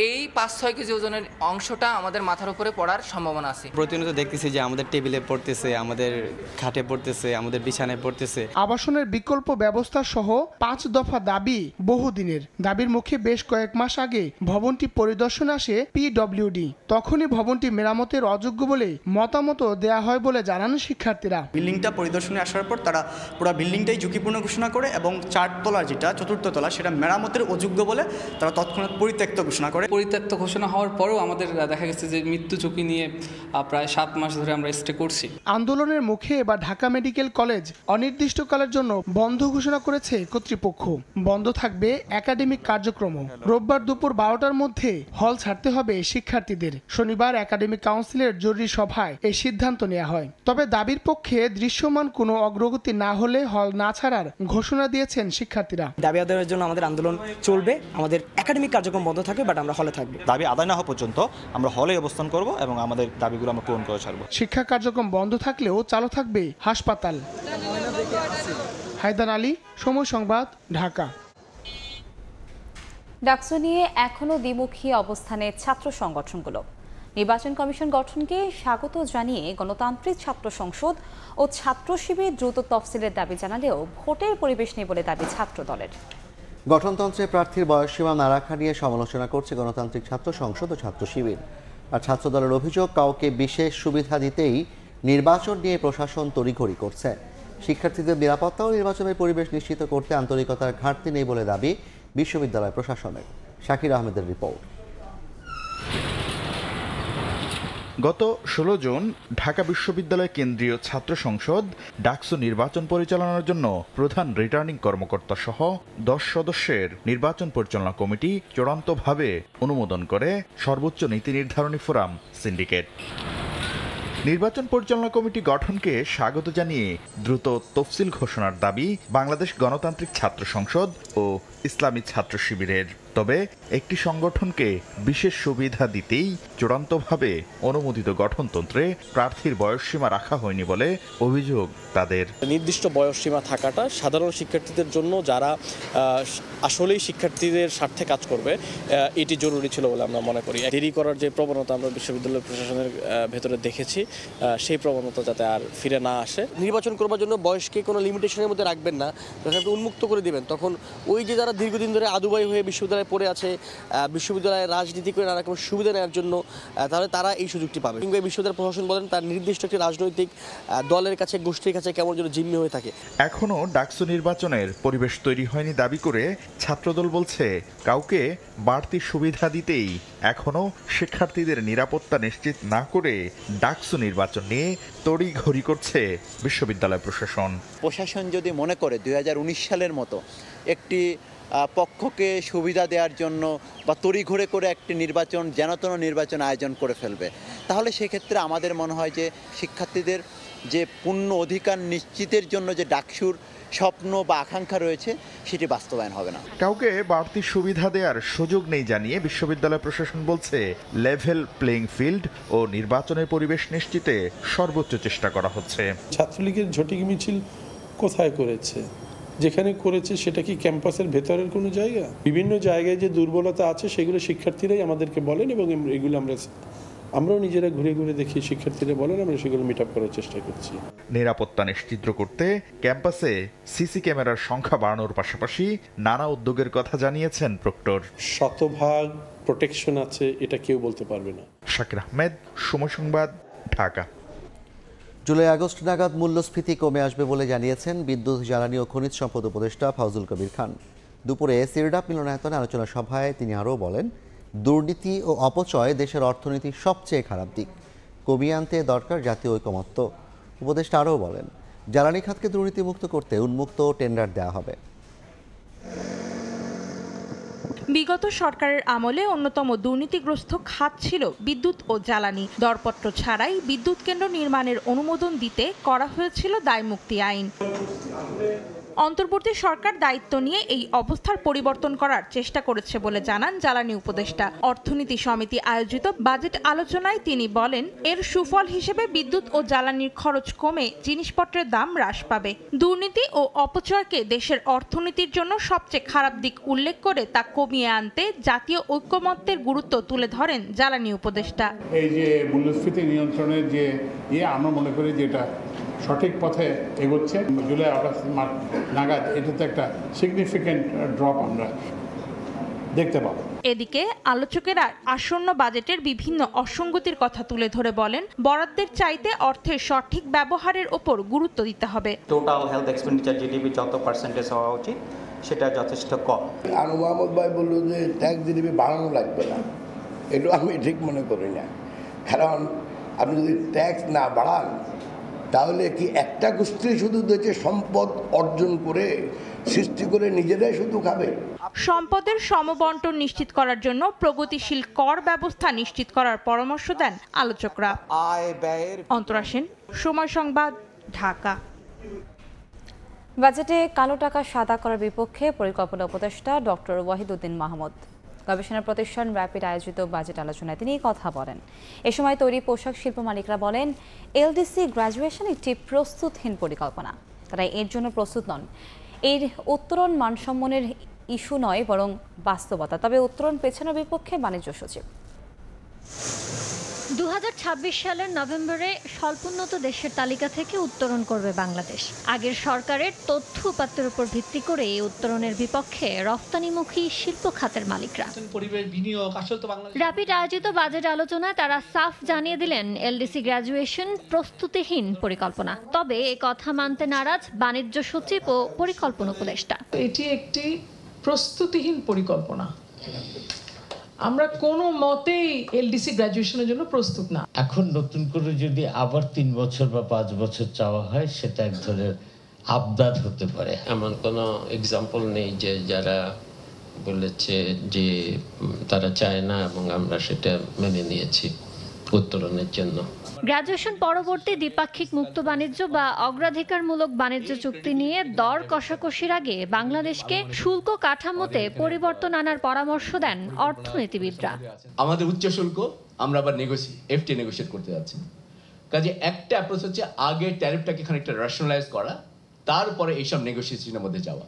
এই 5-6 কেজি ওজনের অংশটা আমাদের মাথার উপরে পড়ার সম্ভাবনা আছে। প্রতিনিয়ত দেখতেছি যে আমাদের টেবিলে পড়তেছে, আমাদের খাটে পড়তেছে, আমাদের বিছানায় পড়তেছে। আবাসনের বিকল্প ব্যবস্থা সহ 5 দফা দাবি বহুদিনের। দাবির মুখে বেশ কয়েক মাস আগে ভবনটি পরিদর্শনে আসে পিডব্লিউডি। তখনই ভবনটি মেরামতের অযোগ্য বলে মতামত দেয়া হয় বলে জানান শিক্ষার্থীরা। বিল্ডিংটা পরিদর্শনে আসার পর তারা পুরো বিল্ডিংটাই ঝুঁকিপূর্ণ ঘোষণা করে এবং 4 তলার যেটা চতুর্থ তলা সেটা মেরামতের অযোগ্য বলে তারা তৎক্ষণাৎ পরিত্যক্ত ঘোষণা করে। পরিত্যক্ত ঘোষণা হওয়ার পরেও আমাদের দেখা গেছে যে মৃত্যু ঝুঁকি নিয়ে প্রায় 7 মাস ধরে আমরা স্টে করছি। আন্দোলনের মুখে এবার ঢাকা মেডিকেল কলেজ অনির্দিষ্টকালের জন্য বন্ধ ঘোষণা করেছে কর্তৃপক্ষ। বন্ধ থাকবে একাডেমিক কার্যক্রম। রোববার দুপুর 12টার মধ্যে হল ছাড়তে হবে শিক্ষার্থীদের। শনিবার একাডেমিক কাউন্সিলের জরুরি সভায় এই সিদ্ধান্ত নেওয়া হয়। তবে দাবির পক্ষে দৃশ্যমান কোনো অগ্রগতি না হলে হল না ছাড়ার ঘোষণা দিয়েছেন শিক্ষার্থীরা। দাবি আদায়ের জন্য আমাদের আন্দোলন চলবে, আমাদের একাডেমিক কার্যক্রম বন্ধ থাকবে, বাট আমরা হলে থাকবো। দাবি আদায় না হওয়া পর্যন্ত আমরা হলে অবস্থান করব এবং আমাদের দাবিগুলো আমরা পূরণ করে ছাড়ব। শিক্ষা কার্যক্রম বন্ধ থাকলেও চালু থাকবে হাসপাতাল। হায়দার আলী, সময় সংবাদ, ঢাকা। ডাকসু নিয়ে এখনও দ্বিমুখী অবস্থানে ছাত্র সংগঠনগুলো। নির্বাচন কমিশন গঠনকে স্বাগত জানিয়ে গণতান্ত্রিক ছাত্র সংসদ ও ছাত্র শিবির দ্রুত তফসিলের দাবি জানালেও ভোটের পরিবেশ নেই বলে দাবি ছাত্র দলের। গঠনতন্ত্রে প্রার্থীর বয়সসীমা না রাখা নিয়ে সমালোচনা করছে গণতান্ত্রিক ছাত্র সংসদ ও ছাত্র শিবির। আর ছাত্র দলের অভিযোগ, কাউকে বিশেষ সুবিধা দিতেই নির্বাচন নিয়ে প্রশাসন তড়িঘড়ি করছে। শিক্ষার্থীদের নিরাপত্তা ও নির্বাচনের পরিবেশ নিশ্চিত করতে আন্তরিকতার ঘাটতি নেই বলে দাবি বিশ্ববিদ্যালয় প্রশাসনের। শাকির আহমেদের রিপোর্ট। গত 16 জুন ঢাকা বিশ্ববিদ্যালয় কেন্দ্রীয় ছাত্র সংসদ ডাকসু নির্বাচন পরিচালনার জন্য প্রধান রিটার্নিং কর্মকর্তা সহ 10 সদস্যের নির্বাচন পরিচালনা কমিটি চূড়ান্তভাবে অনুমোদন করে সর্বোচ্চ নীতি নির্ধারণী ফোরাম সিন্ডিকেট। নির্বাচন পরিচালনা কমিটি গঠনকে স্বাগত জানিয়ে দ্রুত তফসিল ঘোষণার দাবি বাংলাদেশ গণতান্ত্রিক ছাত্র সংসদ ও ইসলামী ছাত্র শিবিরের। তবে একটি সংগঠনকে বিশেষ সুবিধা দিতেই চূড়ান্তভাবে অনুমোদিত গঠনতন্ত্রে প্রার্থীর বয়সসীমা রাখা হয়নি বলে অভিযোগ তাদের। নির্দিষ্ট বয়সসীমা থাকাটা সাধারণ শিক্ষার্থীদের জন্য যারা আসলেই শিক্ষার্থীদের স্বার্থে কাজ করবে এটি জরুরি ছিল বলে আমরা মনে করি। দেরি করার যে প্রবণতা আমরা বিশ্ববিদ্যালয় প্রশাসনের ভেতরে দেখেছি সেই প্রবণতা যাতে আর ফিরে না আসে। নির্বাচন করবার জন্য বয়সকে কোনো লিমিটেশনের মধ্যে রাখবেন না, যখন আপনি উন্মুক্ত করে দিবেন তখন ওই যে যারা দীর্ঘদিন ধরে আদুবাই হয়ে বিশ্ববিদ্যালয়ে পড়ে আছে, বিশ্ববিদ্যালয়ে রাজনীতি করে নানা রকম সুবিধা নেওয়ার জন্য, তাহলে তারা এই সুযোগটি পাবে। কিংবা বিশ্ববিদ্যালয় প্রশাসন বলেন তার নির্দিষ্ট একটি রাজনৈতিক দলের কাছে, গোষ্ঠীর কাছে কেমন যেন জিম্মি হয়ে থাকে। এখনও ডাকসু নির্বাচনের পরিবেশ তৈরি হয়নি দাবি করে ছাত্রদল বলছে, কাউকে বাড়তি সুবিধা দিতেই এখনও শিক্ষার্থীদের নিরাপত্তা নিশ্চিত না করে ডাকসু নির্বাচন নিয়ে তড়িঘড়ি করছে বিশ্ববিদ্যালয় প্রশাসন। প্রশাসন যদি মনে করে 2019 সালের মতো একটি পক্ষকে সুবিধা দেওয়ার জন্য বা তড়িঘড়ি করে একটি নির্বাচন যেনতেন নির্বাচন আয়োজন করে ফেলবে, তাহলে সেক্ষেত্রে আমাদের মনে হয় যে শিক্ষার্থীদের যে পূর্ণ অধিকার নিশ্চিতের জন্য যে ডাকসুর স্বপ্ন বা আকাঙ্ক্ষা রয়েছে সেটি বাস্তবায়ন হবে না। কাউকে বাড়তি সুবিধা দেওয়ার সুযোগ নেই জানিয়ে বিশ্ববিদ্যালয় প্রশাসন বলছে, লেভেল প্লেইং ফিল্ড ও নির্বাচনের পরিবেশ নিশ্চিতে সর্বোচ্চ চেষ্টা করা হচ্ছে। ছাত্রলীগের ঝটিকি মিছিল কোথায় করেছে? যেখানে করেছে সেটা কি ক্যাম্পাসের ভেতরের কোনো জায়গা? বিভিন্ন জায়গায় যে দুর্বলতা আছে সেগুলো শিক্ষার্থীরাই আমাদেরকে বলেন এবং এগুলো আমরাও নিজেরা ঘুরে ঘুরে দেখি, শিক্ষার্থীরা বলেন, আমরা সেগুলো মিট আপ করার চেষ্টা করছি। নিরাপত্তা নিশ্চিত করতে ক্যাম্পাসে সিসি ক্যামেরার সংখ্যা বাড়ানোর পাশাপাশি নানা উদ্যোগের কথা জানিয়েছেন প্রক্টর। শতভাগ প্রোটেকশন আছে এটা কেউ বলতে পারবে না। শাকির আহমেদ, সময় সংবাদ, ঢাকা। জুলাই আগস্ট নাগাদ মূল্যস্ফীতি কমে আসবে বলে জানিয়েছেন বিদ্যুৎ, জ্বালানি ও খনিজ সম্পদ উপদেষ্টা ফাউজুল কবির খান। দুপুরে সিরডাপ মিলনায়তনে আলোচনা সভায় তিনি আরও বলেন, দুর্নীতি ও অপচয় দেশের অর্থনীতির সবচেয়ে খারাপ দিক, কমিয়ে আনতে দরকার জাতীয় ঐকমত্য। উপদেষ্টা আরও বলেন, জ্বালানি খাতকে দুর্নীতিমুক্ত করতে উন্মুক্ত টেন্ডার দেওয়া হবে। বিগত সরকারের আমলে অন্যতম দুর্নীতিগ্রস্ত খাত ছিল বিদ্যুৎ ও জ্বালানি। দরপত্র ছাড়াই বিদ্যুৎ কেন্দ্র নির্মাণের অনুমোদন দিতে করা হয়েছিল দায়মুক্তি আইন। অন্তর্বর্তী সরকার দায়িত্ব নিয়ে এই অবস্থার পরিবর্তন করার চেষ্টা করেছে বলে জানান জ্বালানি উপদেষ্টা। অর্থনীতি সমিতি আয়োজিত বাজেট আলোচনায় তিনি বলেন, এর সুফল হিসেবে বিদ্যুৎ ও জ্বালানির খরচ কমে জিনিসপত্রের দাম হ্রাস পাবে। দুর্নীতি ও অপচয়কে দেশের অর্থনীতির জন্য সবচেয়ে খারাপ দিক উল্লেখ করে তা কমিয়ে আনতে জাতীয় ঐকমত্যের গুরুত্ব তুলে ধরেন জ্বালানি উপদেষ্টা। এই যে মূল্যস্ফীতি নিয়ন্ত্রণের যে আমরা মনে করি যে এটা সঠিক পথে এগোচ্ছে। জুলাই আগস্ট নাগাদ এটাতে একটা সিগনিফিক্যান্ট ড্রপ আমরা দেখতে পাবো। এদিকে আলোচকেরা আসন্ন বাজেটের বিভিন্ন অসঙ্গতির কথা তুলে ধরে বলেন, বরাদ্দের চাইতে অর্থের সঠিক ব্যবহারের ওপর গুরুত্ব দিতে হবে। টোটাল হেলথ এক্সপেন্ডিচার জিডিপি যত পার্সেন্টেজ হওয়া উচিত সেটা যথেষ্ট কম। আনু মোহাম্মদ ভাই বলল যে ট্যাক্স জিডিপি বাড়ানো লাগবে না, এটা আমি ঠিক মনে করি না। কারণ আপনি যদি ট্যাক্স না বাড়ান তাহলে কি একটা গোষ্ঠী শুধু দেশে সম্পদ অর্জন করে সৃষ্টি করে নিজেরাই শুধু খাবে? সম্পদের সমবন্টন নিশ্চিত করার জন্য প্রগতিশীল কর ব্যবস্থা নিশ্চিত করার পরামর্শ দেন আলোচকরা। অন্তরা সেন, সময় সংবাদ, ঢাকা। বাজেটে কালো টাকা সাদা করার বিপক্ষে পরিকল্পনা উপদেষ্টা ডক্টর ওয়াহিদুদ্দিন মাহমুদ। গবেষণা প্রতিষ্ঠান র্যাপিড আয়োজিত বাজেট আলোচনায় তিনি কথা বলেন। এ সময় তৈরি পোশাক শিল্প মালিকরা বলেন, এলডিসি গ্র্যাজুয়েশন একটি প্রস্তুতহীন পরিকল্পনা, তারা এর জন্য প্রস্তুত নন। এর উত্তরণ মানসম্মানের ইস্যু নয়, বরং বাস্তবতা। তবে উত্তরণ পেছানোর বিপক্ষে বাণিজ্য সচিব। 2026 সালের নভেম্বরে স্বল্পোন্নত দেশের তালিকা থেকে উত্তরণ করবে বাংলাদেশ। আগের সরকারের তথ্য উপাত্তের উপর ভিত্তি করে এই উত্তরণের বিপক্ষে রফতানিমুখী শিল্প খাতের মালিকরা। র্যাপিড আয়োজিত বাজেট আলোচনায় তারা সাফ জানিয়ে দিলেন, এলডিসি গ্র্যাজুয়েশন প্রস্তুতিহীন পরিকল্পনা। তবে এ কথা মানতে নারাজ বাণিজ্য সচিব ও পরিকল্পনা উপদেষ্টা। এটি একটি প্রস্তুতিহীন পরিকল্পনা। আমরা কোনো মতেই এলডিসি গ্র্যাজুয়েশনের জন্য প্রস্তুত না। এখন নতুন করে যদি আবার 3 বছর বা 5 বছর চাওয়া হয়, সেটা এক ধরনের আবদার হতে পারে। এমন কোনো এক্সাম্পল নেই যে যারা বলেছে যে তারা চায় না এবং আমরা সেটা মেনে নিয়েছি। উত্তরণের জন্য। গ্র্যাজুয়েশন পরবর্তী দ্বিপাক্ষিক মুক্ত বাণিজ্য বা অগ্রাধিকারমূলক বাণিজ্য চুক্তি নিয়ে দর কষাকষির আগে বাংলাদেশকে শুল্ক কাঠামোতে পরিবর্তন আনার পরামর্শ দেন অর্থনীতিবিদরা। আমাদের উচ্চ শুল্ক আমরা আবার এফটি নেগোশিয়েট করতে যাচ্ছি। কাজে একটা অ্যাপ্রোচ হচ্ছে আগে ট্যারিফটাকে খানিকটা রেশনালাইজ করা, তারপরে এইসব নেগোসিয়েশনের মধ্যে যাওয়া।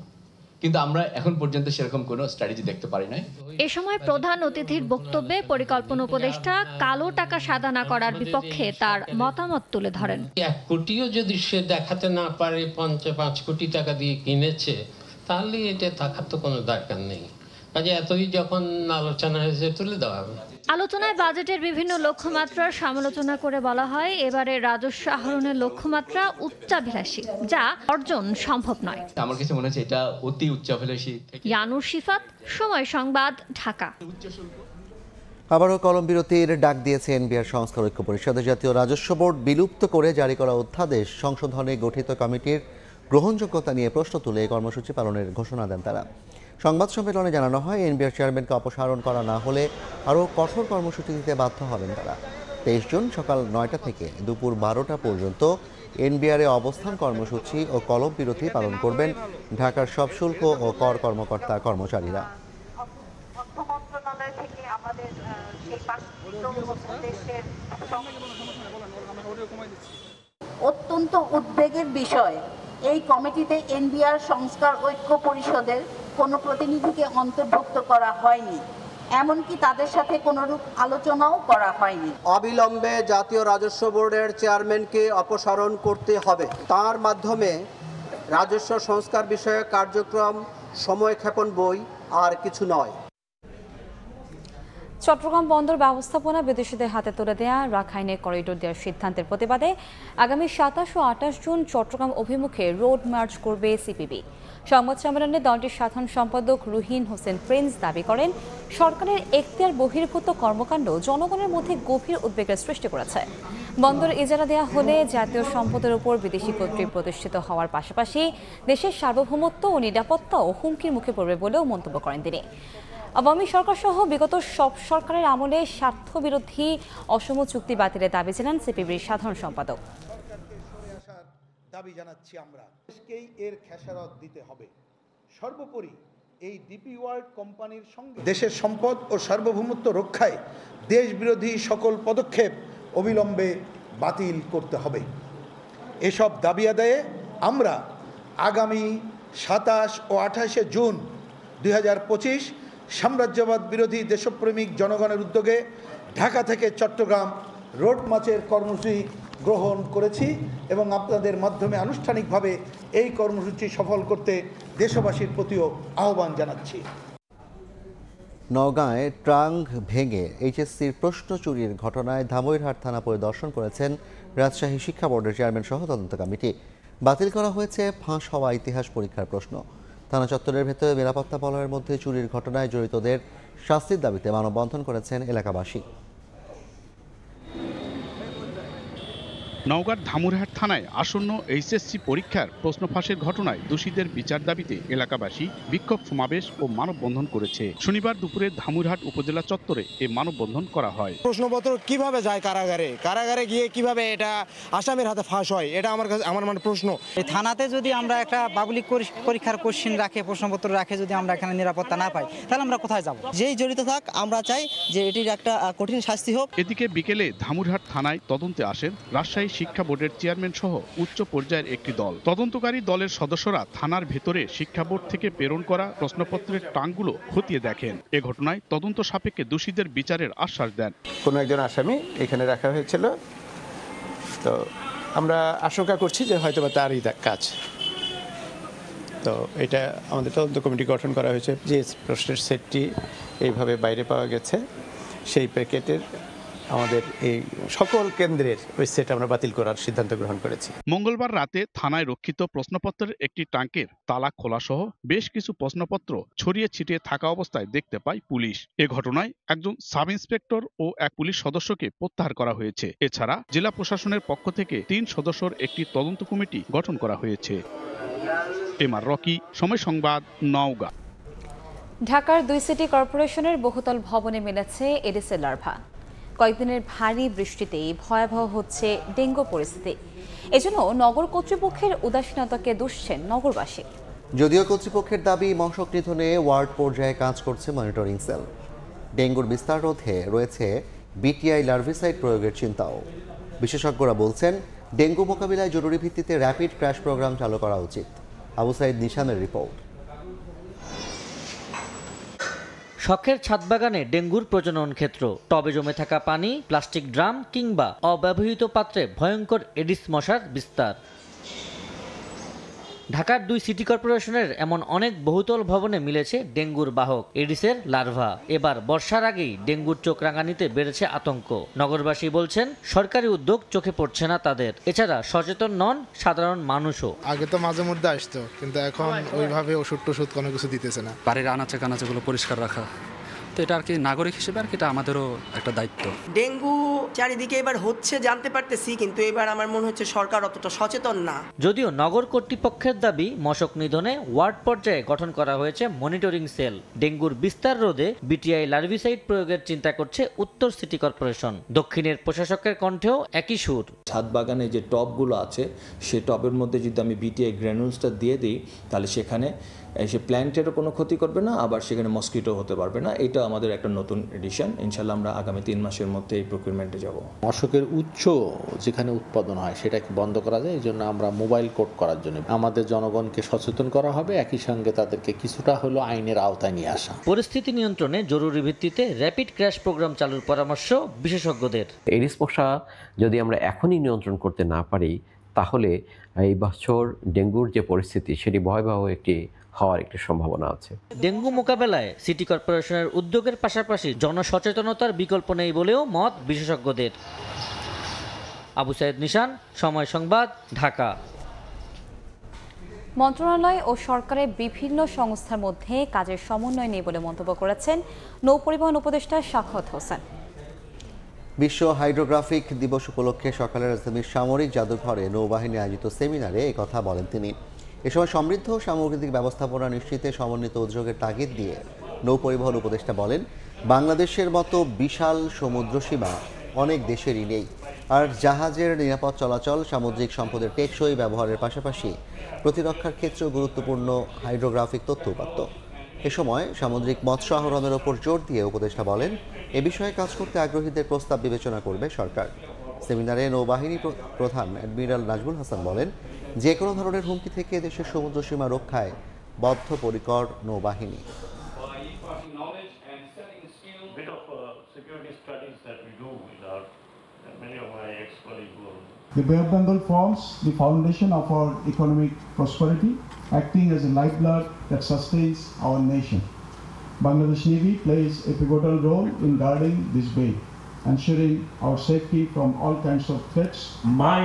কিন্তু আমরা এখন পর্যন্ত সেরকম কোনো স্ট্র্যাটেজি দেখতে পারি নাই। এ সময় প্রধান অতিথির বক্তব্যে পরিকল্পনা উপদেষ্টা কালো টাকা সাদা না করার বিপক্ষে তার মতামত তুলে ধরেন। 1 কোটিও যদি সে দেখাতে না পারে 5 কোটি টাকা দিয়ে কিনেছে, তাহলে এটা থাকার তো কোনো দরকার নেই। কাজে এতই যখন আলোচনা হয়েছে তুলে দেওয়া হবে। আলোচনায় বাজেটের বিভিন্ন লক্ষ্যমাত্রার সমালোচনা করে বলা হয়, এবারে রাজস্ব আহরণের লক্ষ্যমাত্রা উচ্চাভিলাষী, যা অর্জন সম্ভব নয়। আমার কাছে মনে হচ্ছে এটা অতি উচ্চাভিলাষী। ইয়ানুর শিফাত, সময় সংবাদ, ঢাকা। আবারও কলম বিরতির ডাক দিয়েছে এনবিআর সংস্কার ঐক্য পরিষদ। জাতীয় রাজস্ব বোর্ড বিলুপ্ত করে জারি করা অধ্যাদেশ সংশোধনে গঠিত কমিটির গ্রহণযোগ্যতা নিয়ে প্রশ্ন তুলে এই কর্মসূচি পালনের ঘোষণা দেন তারা। সংবাদ সম্মেলনে জানানো হয়, এনবিআর চেয়ারম্যানকে অপসারণ করা না হলে আরও কঠোর কর্মসূচি দিতে বাধ্য হবেন তারা। 23 জুন সকাল 9টা থেকে দুপুর 12টা পর্যন্ত এনবিআরে অবস্থান কর্মসূচি ও কলম বিরতি পালন করবেন ঢাকার সব শুল্ক ও কর কর্মকর্তা কর্মচারীরা। অত্যন্ত উদ্বেগের বিষয়, এই কমিটিতে এনবিআর সংস্কার ঐক্য পরিষদের কোনো প্রতিনিধিকে অন্তর্ভুক্ত করা হয়নি, এমনকি তাদের সাথে কোনোরূপ আলোচনাও করা হয়নি। অবিলম্বে জাতীয় রাজস্ব বোর্ডের চেয়ারম্যানকে অপসারণ করতে হবে। তার মাধ্যমে রাজস্ব সংস্কার বিষয়ক কার্যক্রম সময়ক্ষেপণ বই আর কিছু নয়। চট্টগ্রাম বন্দর ব্যবস্থাপনা বিদেশিদের হাতে তুলে দেয়া, রাখাইনে করিডোর দেওয়ার সিদ্ধান্তের প্রতিবাদে আগামী 27 ও 28 জুন চট্টগ্রাম অভিমুখে রোড মার্চ করবে সিপিবি। সংবাদ সম্মেলনে দলটির সাধারণ সম্পাদক রুহিন হোসেন প্রিন্স দাবি করেন, সরকারের এখতিয়ার বহির্ভূত কর্মকাণ্ড জনগণের মধ্যে গভীর উদ্বেগের সৃষ্টি করেছে। বন্দর ইজারা দেওয়া হলে জাতীয় সম্পদের উপর বিদেশি কর্তৃক প্রতিষ্ঠিত হওয়ার পাশাপাশি দেশের সার্বভৌমত্ব ও নিরাপত্তাও হুমকির মুখে পড়বে বলেও মন্তব্য করেন তিনি। আওয়ামী সরকার সহ বিগত সব সরকারের আমলে স্বার্থবিরোধী অসম চুক্তি বাতিলের দাবি জানান সিপিবির সাধারণ সম্পাদক। দাবি জানাচ্ছি আমরা, দেশকেই এর খেসারত দিতে হবে। সর্বোপরি এই ডিপি ওয়ার্ল্ড কোম্পানির সঙ্গে দেশের সম্পদ ও সার্বভৌমত্ব রক্ষায় দেশবিরোধী সকল পদক্ষেপ অবিলম্বে বাতিল করতে হবে। এসব দাবি আদায়ে আমরা আগামী 27 ও 28 জুন 2025 সাম্রাজ্যবাদ বিরোধী দেশপ্রেমিক জনগণের উদ্যোগে ঢাকা থেকে চট্টগ্রাম রোড মার্চের কর্মসূচি গ্রহণ করেছি এবং আপনাদের মাধ্যমে আনুষ্ঠানিকভাবে এই কর্মসূচি সফল করতে দেশবাসীর প্রতিও আহ্বান জানাচ্ছি। নওগাঁয় ট্রাঙ্ক ভেঙে এইচএসসির প্রশ্ন চুরির ঘটনায় ধামইরহাট থানা পরিদর্শন করেছেন রাজশাহী শিক্ষা বোর্ডের চেয়ারম্যান সহ তদন্ত কমিটি। বাতিল করা হয়েছে ফাঁস হওয়া ইতিহাস পরীক্ষার প্রশ্ন। থানা চত্বরের ভেতরে নিরাপত্তা বলয়ের মধ্যে চুরির ঘটনায় জড়িতদের শাস্তির দাবিতে মানববন্ধন করেছেন এলাকাবাসী। নওগাঁর ধামইরহাট থানায় আসন্ন এইচএসসি পরীক্ষার প্রশ্ন ফাঁসের ঘটনায় দোষীদের বিচার দাবিতে এলাকাবাসী বিক্ষোভ সমাবেশ ও মানববন্ধন করেছে। শনিবার দুপুরে ধামইরহাট উপজেলা চত্বরে এই মানববন্ধন করা হয়। প্রশ্নপত্র কিভাবে যায় কারাগারে, কারাগারে গিয়ে কিভাবে এটা আসামির হাতে ফাঁস হয়, এটা আমার মানে প্রশ্ন। থানাতে যদি আমরা একটা পাবলিক পরীক্ষার কোশ্চেন রাখে, প্রশ্নপত্র রাখে, যদি আমরা এখানে নিরাপত্তা না পাই, তাহলে আমরা কোথায় যাব? যেই জড়িত থাক, আমরা চাই যে এটির একটা কঠিন শাস্তি হোক। এদিকে বিকেলে ধামইরহাট থানায় তদন্তে আসেন রাজশাহী শিক্ষা বোর্ডের চেয়ারম্যান সহ উচ্চ পর্যায়ের একটি দল। তদন্তকারী দলের সদস্যরা থানার ভেতরে শিক্ষা বোর্ড থেকে প্রেরণ করা প্রশ্নপত্রের ট্রাঙ্কগুলো খতিয়ে দেখেন। এ ঘটনায় তদন্ত সাপেক্ষে দোষীদের বিচারের আশ্বাস দেন। কোনো একজন আসামি এখানে রাখা হয়েছিল, তো আমরা আশঙ্কা করছি যে হয়তো বা তারই কাজ। তো এটা আমাদের তদন্ত কমিটি গঠন করা হয়েছে। যে প্রশ্নের সেটটি এইভাবে বাইরে পাওয়া গেছে, সেই প্যাকেটের আমাদের এই সকল কেন্দ্রের ওই সেট আমরা বাতিল করার সিদ্ধান্ত গ্রহণ করেছি। মঙ্গলবার রাতে থানায় রক্ষিত প্রশ্নপত্রের একটি ট্যাঙ্কের তালা খোলা সহ বেশ কিছু প্রশ্নপত্র ছড়িয়ে ছিটিয়ে থাকা অবস্থায় দেখতে পায় পুলিশ। এ ঘটনায় একজন সাব ইন্সপেক্টর ও এক পুলিশ সদস্যকে প্রত্যাহার করা হয়েছে। এছাড়া জেলা প্রশাসনের পক্ষ থেকে 3 সদস্যের একটি তদন্ত কমিটি গঠন করা হয়েছে। এমআর রকি, সময় সংবাদ, নওগাঁ। ঢাকার 2 সিটি কর্পোরেশনের বহুতল ভবনে মিলেছে এডিসের লার্ভা। কয়েকদিনের ভারী বৃষ্টিতেই ভয়াবহ হচ্ছে ডেঙ্গু পরিস্থিতি। এজন্য নগর কর্তৃপক্ষের উদাসীনতাকে দুষছেন নগরবাসী। যদিও কর্তৃপক্ষের দাবি মশক নিধনে ওয়ার্ড পর্যায়ে কাজ করছে মনিটরিং সেল। ডেঙ্গুর বিস্তার রোধে রয়েছে বিটিআই লার্ভিসাইড প্রয়োগের চিন্তাও। বিশেষজ্ঞরা বলছেন ডেঙ্গু মোকাবিলায় জরুরি ভিত্তিতে র্যাপিড ক্র্যাশ প্রোগ্রাম চালু করা উচিত। আবু সাইদ নিশানের রিপোর্ট। শখের ছাদ বাগানে ডেঙ্গুর প্রজনন ক্ষেত্র, টবে জমে থাকা পানি, প্লাস্টিক ড্রাম কিংবা অব্যবহৃত পাত্রে ভয়ঙ্কর এডিস মশার বিস্তার। ঢাকার 2 সিটি কর্পোরেশনের এমন অনেক বহুতল ভবনে মিলেছে ডেঙ্গুর বাহক এডিসের লার্ভা। এবার বর্ষার আগেই ডেঙ্গুর চোখ রাঙানিতে বেড়েছে আতঙ্ক। নগরবাসী বলছেন সরকারি উদ্যোগ চোখে পড়ছে না তাদের। এছাড়া সচেতন নন সাধারণ মানুষও। আগে তো মাঝে মধ্যে আসতো, কিন্তু এখন ওইভাবে ওষুধ টষুধ কোনো কিছু দিতেছে না। বাড়ির আনাচে কানাচেগুলো পরিষ্কার রাখা, তো এটা আর কি নাগরিক হিসেবে আর কি এটা আমাদেরও একটা দায়িত্ব। ডেঙ্গু চারিদিকে এবার হচ্ছে জানতে পারতেছি, কিন্তু এবার আমার মনে হচ্ছে সরকার অতটা সচেতন না। যদিও নগর কর্তৃপক্ষের দাবি মশক নিধনে ওয়ার্ড পর্যায়ে গঠন করা হয়েছে মনিটরিং সেল। ডেঙ্গুর বিস্তার রোধে বিটিআই লার্ভিসাইড প্রয়োগের চিন্তা করছে উত্তর সিটি কর্পোরেশন। দক্ষিণের প্রশাসকের কণ্ঠেও একই সুর। ছাদ বাগানে যে টবগুলো আছে সে টবের মধ্যে যদি আমি বিটিআই গ্র্যানুলসটা দিয়ে দিই তাহলে সেখানে সে প্ল্যান্টেরও কোনো ক্ষতি করবে না, আবার সেখানে মসকিটো হতে পারবে না। এটা আমাদের একটা নতুন এডিশন। ইনশাল্লাহ আমরা আগামী 3 মাসের মধ্যে এই প্রকিউরমেন্টে যাব। মশকের উচ্চ যেখানে উৎপাদন হয় সেটাকে বন্ধ করা যায়, এই জন্য আমরা মোবাইল কোর্ট করার জন্য আমাদের জনগণকে সচেতন করা হবে, একই সঙ্গে তাদেরকে কিছুটা হলো আইনের আওতায় নিয়ে আসা। পরিস্থিতি নিয়ন্ত্রণে জরুরি ভিত্তিতে র্যাপিড ক্র্যাশ প্রোগ্রাম চালুর পরামর্শ বিশেষজ্ঞদের। এডিস মশা যদি আমরা এখনই নিয়ন্ত্রণ করতে না পারি তাহলে এই বছর ডেঙ্গুর যে পরিস্থিতি সেটি ভয়াবহ হওয়ার একটি সম্ভাবনা আছে। ডেঙ্গু মোকাবেলায় সিটি কর্পোরেশনের উদ্যোগের পাশাপাশি জনসচেতনতার বিকল্প নেই বলেও মত বিশেষজ্ঞদের। আবু সাইদ নিশান, সময় সংবাদ, ঢাকা। মন্ত্রণালয় ও সরকারের বিভিন্ন সংস্থার মধ্যে কাজের সমন্বয় নেই বলে মন্তব্য করেছেন নৌপরিবহন উপদেষ্টা শাখাওয়াত হোসেন। বিশ্ব হাইড্রোগ্রাফিক দিবস উপলক্ষে সকালে রাজধানীর সামরিক জাদুঘরে নৌবাহিনী আয়োজিত সেমিনারে একথা বলেন তিনি। এ সময় সমৃদ্ধ সামগ্রিক ব্যবস্থাপনা নিশ্চিতে সমন্বিত উদ্যোগের তাগিদ দিয়ে নৌ পরিবহন উপদেষ্টা বলেন, বাংলাদেশের মতো বিশাল সমুদ্র সীমা অনেক দেশেরই নেই, আর জাহাজের নিরাপদ চলাচল সামুদ্রিক সম্পদের টেকসই ব্যবহারের পাশাপাশি প্রতিরক্ষার ক্ষেত্রেও গুরুত্বপূর্ণ হাইড্রোগ্রাফিক তথ্য উপাত্ত। এ সময় সামুদ্রিক মৎস্য আহরণের ওপর জোর দিয়ে উপদেষ্টা বলেন, এ বিষয়ে কাজ করতে আগ্রহীদের প্রস্তাব বিবেচনা করবে সরকার। সেমিনারে নৌবাহিনী প্রধান অ্যাডমিরাল নাজমুল হাসান বলেন, যে কোনো ধরনের হুমকি থেকে দেশের সমুদ্র সীমা রক্ষায় বদ্ধপরিকর নৌবাহিনী। The Bay of Bengal forms the foundation of our economic prosperity, acting as a lifeblood that sustains our nation. Bangladesh Navy plays a pivotal role in guarding this bay, ensuring our safety from all kinds of threats. My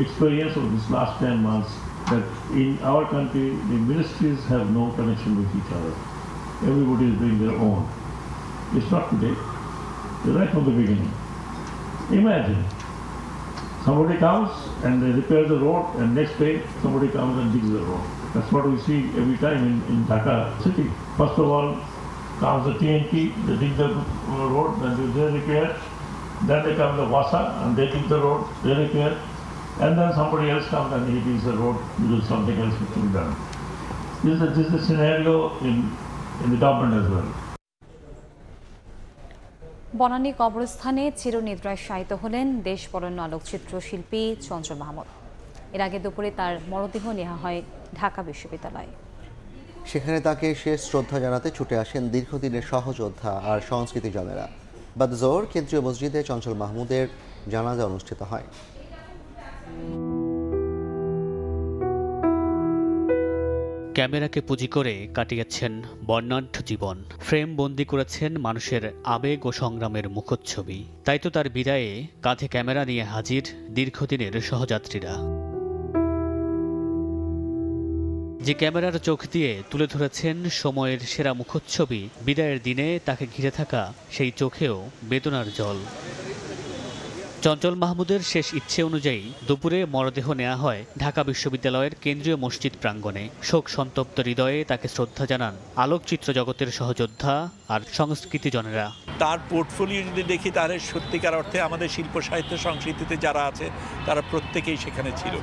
experience of this last 10 months that in our country the ministries have no connection with each other. Everybody is doing their own. It's not today. It's right from the beginning. Imagine somebody comes and they repair the road, and next day somebody comes and digs the road. That's what we see every time in Dhaka city. First of all comes the TNT, they dig the road, then they repair. Then they come the Wasa and they dig the road, they repair. And then somebody else comes and he digs the road because something else has to be done. This is the scenario in the government as well. Banani কবরস্থানে চিরনিদ্রায় শায়িত হলেন দেশ বরেণ্য আলোকচিত্র শিল্পী চঞ্চল মাহমুদ। এর আগে দুপুরে তার মরদেহ নেওয়া হয় ঢাকা বিশ্ববিদ্যালয়ে। সেখানে তাকে শেষ শ্রদ্ধা জানাতে ছুটে আসেন দীর্ঘদিনের সহযোদ্ধা আর সংস্কৃতি জনেরা। বাদ জোহর কেন্দ্রীয় মসজিদে চঞ্চল মাহমুদের জানাজা অনুষ্ঠিত হয়। ক্যামেরাকে পুঁজি করে কাটিয়েছেন বর্ণাঢ্য জীবন, ফ্রেম বন্দি করেছেন মানুষের আবেগ ও সংগ্রামের মুখচ্ছবি। তাই তো তার বিদায়ে কাঁধে ক্যামেরা নিয়ে হাজির দীর্ঘদিনের সহযাত্রীরা। যে ক্যামেরার চোখ দিয়ে তুলে ধরেছেন সময়ের সেরা মুখচ্ছবি, বিদায়ের দিনে তাকে ঘিরে থাকা সেই চোখেও বেদনার জল। চঞ্চল মাহমুদের শেষ ইচ্ছে অনুযায়ী দুপুরে মরদেহ নেওয়া হয় ঢাকা বিশ্ববিদ্যালয়ের কেন্দ্রীয় মসজিদ প্রাঙ্গণে। শোক সন্তপ্ত হৃদয়ে তাকে শ্রদ্ধা জানান আলোকচিত্র জগতের সহযোদ্ধা আর সংস্কৃতিজনেরা। তার পোর্টফোলিও যদি দেখি তাহলে সত্যিকার অর্থে আমাদের শিল্প সাহিত্য সংস্কৃতিতে যারা আছে তারা প্রত্যেকেই সেখানে ছিল।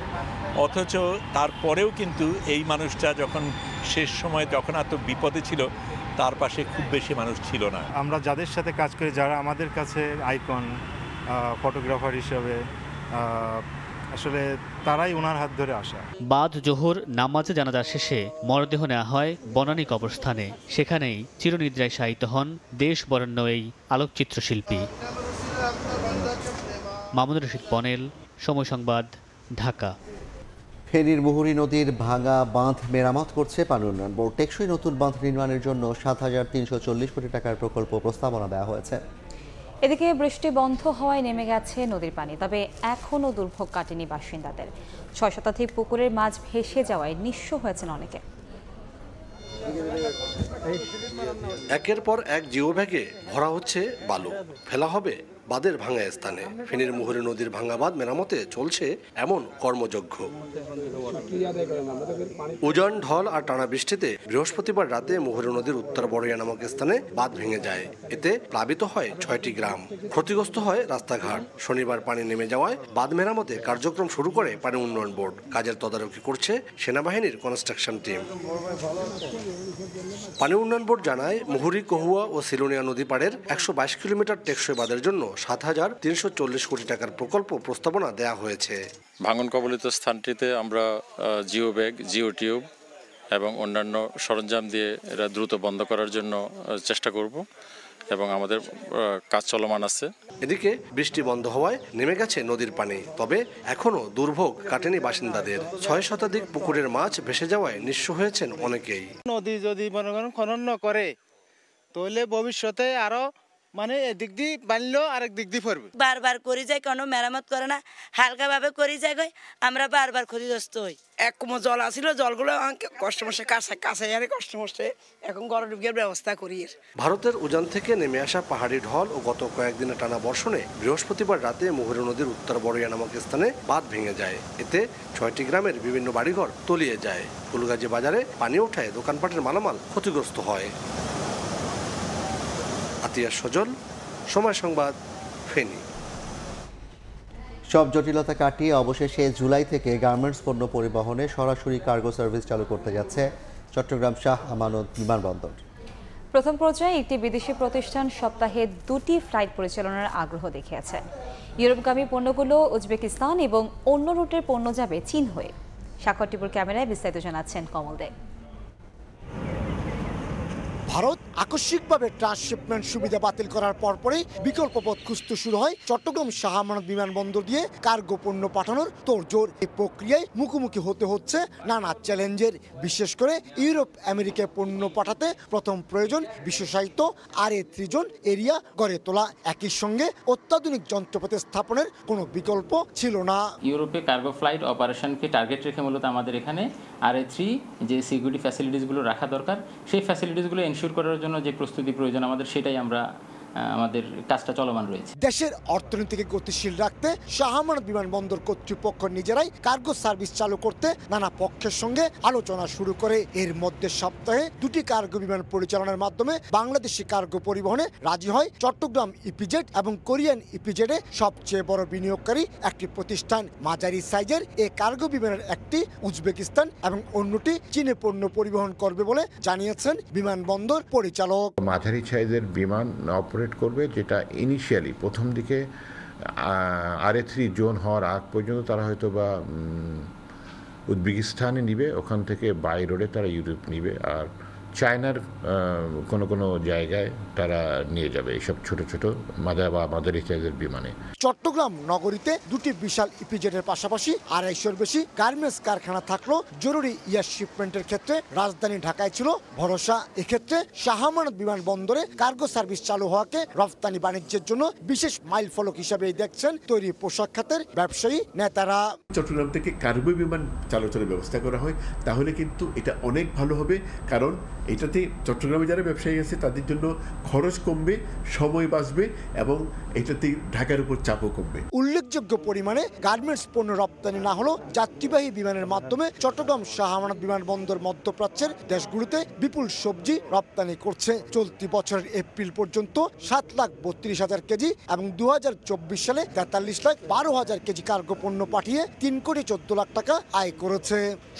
অথচ তারপরেও কিন্তু এই মানুষটা যখন শেষ সময়ে যখন এত বিপদে ছিল তার পাশে খুব বেশি মানুষ ছিল না। আমরা যাদের সাথে কাজ করি, যারা আমাদের কাছে আইকন ফটোগ্রাফার হিসেবে, আসলে তারাই ওনার হাত ধরে আসা। বাদ জোহর নামাজে জানাজা শেষে মরদেহ নেওয়া হয় বনানী কবরস্থানে। সেখানেই চিরনিদ্রায় শায়িত হন দেশ বরেণ্য এই আলোকচিত্র শিল্পী। মামুনুর রশিদ পনেল, সময় সংবাদ, ঢাকা। ফেনীর মুহুরী নদীর ভাঙা বাঁধ মেরামত করছে পানি উন্নয়ন বোর্ড। টেকসই নতুন বাঁধ নির্মাণের জন্য ৭,৩৪০ কোটি টাকার প্রকল্প প্রস্তাবনা দেওয়া হয়েছে। এদিকে বৃষ্টি বন্ধ হওয়ায় নেমে গেছে নদীর পানি, তবে এখনও দুর্ভোগ কাটেনি বাসিন্দাদের। ৬ শতাধিক পুকুরের মাছ ভেসে যাওয়ায় নিঃস্ব হয়েছেন অনেকে। একের পর এক জিও ব্যাগে ভরা হচ্ছে বালু, ফেলা হবে বাঁধের ভাঙা স্থানে। ফেনীর মুহুরী নদীর ভাঙা বাঁধ মেরামতে চলছে এমন কর্মযজ্ঞ। উজান, ঢল আর টানা বৃষ্টিতে বৃহস্পতিবার রাতে মুহুরী নদীর উত্তর বড়িয়া নামক স্থানে বাঁধ ভেঙে যায়। এতে প্লাবিত হয় ৬টি গ্রাম, ক্ষতিগ্রস্ত হয় রাস্তাঘাট। শনিবার পানি নেমে যাওয়ায় বাঁধ মেরামতে কার্যক্রম শুরু করে পানি উন্নয়ন বোর্ড। কাজের তদারকি করছে সেনাবাহিনীর কনস্ট্রাকশন টিম। পানি উন্নয়ন বোর্ড জানায়, মুহুরী, কহুয়া ও সিলোনিয়া নদী পাড়ের ১২২ কিলোমিটার টেকসই বাঁধের জন্য ৭,৩৪০ কোটি টাকার প্রকল্প প্রস্তাবনা দেওয়া হয়েছে। ভাঙন কবলিত স্থানটিতে আমরা জিও ব্যাগ, জিও টিউব এবং অন্যান্য সরঞ্জাম দিয়ে এরা দ্রুত বন্ধ করার জন্য চেষ্টা করব এবং আমাদের কাজ চলমান আছে। এদিকে বৃষ্টি বন্ধ হওয়ায় নেমে গেছে নদীর পানি, তবে এখনো দুর্ভোগ কাটেনি বাসিন্দাদের। ৬ শতাধিক পুকুরের মাছ ভেসে যাওয়ায় নিঃস্ব হয়েছেন অনেকেই। নদী যদি মনে করেন খনন করে তাহলে ভবিষ্যতে আরো এদিক দিয়ে বানলেও আরেক দিক দিয়ে পড়বে। বারবার করে যায়, কোনো মেরামত করে না, হালকা ভাবে করে যায়। আমরা বারবার ক্ষতিগ্রস্ত হই। এক কুমো জল আসছিল, জলগুলো কষ্ট মশে কাছে কষ্ট মশে এখন গড় ডুবিয়ে ব্যবস্থা করি। ভারতের উজান থেকে নেমে আসা পাহাড়ি ঢল ও গত কয়েকদিনের টানা বর্ষণে বৃহস্পতিবার রাতে মুহুরী নদীর উত্তর বড়িয়া নামক স্থানে বাঁধ ভেঙে যায়। এতে ৬টি গ্রামের বিভিন্ন বাড়িঘর তলিয়ে যায়। ফুলগাজী বাজারে পানি ওঠায় দোকানপাটের মালামাল ক্ষতিগ্রস্ত হয়। আতিয়া সজল, সময় সংবাদ, ফেনী। সব জটিলতা কাটিয়ে অবশেষে জুলাই থেকে গার্মেন্টস পণ্য পরিবহনে সরাসরি কার্গো সার্ভিস চালু করতে যাচ্ছে চট্টগ্রাম শাহ আমানত বিমানবন্দর। প্রথম পর্যায়ে একটি বিদেশি প্রতিষ্ঠান সপ্তাহে 2টি ফ্লাইট পরিচালনার আগ্রহ দেখিয়েছে। ইউরোপগামী পণ্যগুলো উজবেকিস্তান এবং অন্য রুটের পণ্য যাবে চীন হয়ে। স্বাক্ষর টিপুর ক্যামেরায় বিস্তারিত জানাচ্ছেন কমল দে। ভারত আকস্মিকভাবে ট্রান্সশিপমেন্ট সুবিধা বাতিল করার পরপরই বিকল্প পথ খুঁজতে শুরু হয় চট্টগ্রাম শাহ আমানত বিমানবন্দর দিয়ে কার্গো পণ্য পাঠানোর তোড়জোড়। এই প্রক্রিয়ায় মুখোমুখি হতে হচ্ছে নানা চ্যালেঞ্জের। বিশেষ করে ইউরোপ আমেরিকায় পণ্য পাঠাতে প্রথম প্রয়োজন বিশেষায়িত RA3 জোন এরিয়া গড়ে তোলা। একই সঙ্গে অত্যাধুনিক যন্ত্রপাতি স্থাপনের কোনো বিকল্প ছিল না। ইউরোপে কার্গো ফ্লাইট অপারেশনকে টার্গেট রেখে মূলত আমাদের এখানে RA3 যে সিকিউরিটি ফ্যাসিলিটিসগুলো রাখা দরকার, সেই ফ্যাসিলিটিসগুলো এনশিওর করার জন্য যে প্রস্তুতি প্রয়োজন আমাদের, সেটাই আমরা আমাদের কাজটা চলমান রয়েছে। দেশের অর্থনীতিকে গতিশীল রাখতে শাহ আমানত বিমানবন্দর কর্তৃপক্ষ নিজেরাই কার্গো সার্ভিস চালু করতে নানা পক্ষের সঙ্গে আলোচনা শুরু করে। এর মধ্যে সপ্তাহে 2টি কার্গো বিমান পরিচালনার মাধ্যমে বাংলাদেশি কার্গো পরিবহনে রাজি হয় চট্টগ্রাম ইপিজেড এবং কোরিয়ান ইপিজেডে সবচেয়ে বড় বিনিয়োগকারী একটি প্রতিষ্ঠান। মাঝারি সাইজের এই কার্গো বিমানের একটি উজবেকিস্তান এবং অন্যটি চীনে পণ্য পরিবহন করবে বলে জানিয়েছেন বিমানবন্দর পরিচালক। মাঝারি সাইজের বিমান অপারেট করবে, যেটা ইনিশিয়ালি প্রথম দিকে RA3 জোন হওয়ার আগ পর্যন্ত তারা হয়তো বা উজবেকিস্তানে নিবে, ওখান থেকে বাই রোডে তারা ইউরোপ নিবে, আর চায়নার কোনো জায়গায় তারা নিয়ে যাবে এইসব ছোট ছোট মাঝারি সাইজের বিমানে। চট্টগ্রাম নগরীতে 2টি বিশাল ইপিজেডের পাশাপাশি 250-র বেশি গার্মেন্টস কারখানা থাকলেও জরুরি এয়ার শিপমেন্টের ক্ষেত্রে রাজধানী ঢাকায় ছিল ভরসা। এক্ষেত্রে শাহ আমানত বিমানবন্দরে কার্গো সার্ভিস চালু হওয়াকে রফতানি বাণিজ্যের জন্য বিশেষ মাইল ফলক হিসাবেই দেখছেন তৈরি পোশাক খাতের ব্যবসায়ী নেতারা। চট্টগ্রাম থেকে কার্গো বিমান চলাচলের ব্যবস্থা করা হয় তাহলে কিন্তু এটা অনেক ভালো হবে, কারণ এটাতে চট্টগ্রামে যারা ব্যবসায়ী আছে তাদের জন্য খরচ কমবে, সময় বাঁচবে এবং এটাতে ঢাকার উপর চাপও কমবে। উল্লেখযোগ্য পরিমাণে গার্মেন্টস পণ্য রপ্তানি না হলেও যাত্রীবাহী বিমানের মাধ্যমে চট্টগ্রাম শাহ আমানত বিমানবন্দর মধ্যপ্রাচ্যের দেশগুলোতে বিপুল সবজি রপ্তানি করছে। চলতি বছরের এপ্রিল পর্যন্ত 7,32,000 কেজি এবং 2024 সালে 43,12,000 কেজি কার্গো পণ্য পাঠিয়ে 3,14,00,000 টাকা আয় করেছে।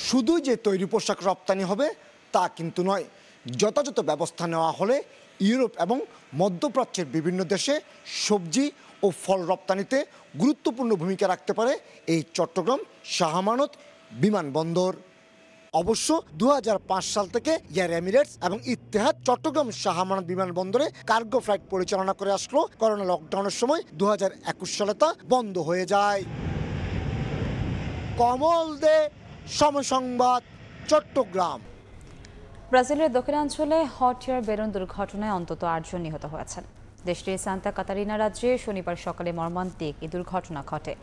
শুধু যে তৈরি পোশাক রপ্তানি হবে তা কিন্তু নয়, যথাযথ ব্যবস্থা নেওয়া হলে ইউরোপ এবং মধ্যপ্রাচ্যের বিভিন্ন দেশে সবজি ও ফল রপ্তানিতে গুরুত্বপূর্ণ ভূমিকা রাখতে পারে এই চট্টগ্রাম শাহ আমানত বিমানবন্দর। অবশ্য 2005 সাল থেকে এয়ার এমিরেটস এবং ইত্তেহাদ চট্টগ্রাম শাহ আমানত বিমানবন্দরে কার্গো ফ্লাইট পরিচালনা করে আসলো। করোনা লকডাউনের সময় 2021 সালে তা বন্ধ হয়ে যায়। কমল দে, সময় সংবাদ, চট্টগ্রাম। ব্রাজিলের দক্ষিণাঞ্চলে হট এয়ার বেলুন দুর্ঘটনায় অন্তত 8 জন নিহত হয়েছেন। দেশটির সান্তা কাতারিনা রাজ্যে শনিবার সকালে মর্মান্তিক এই দুর্ঘটনা ঘটে।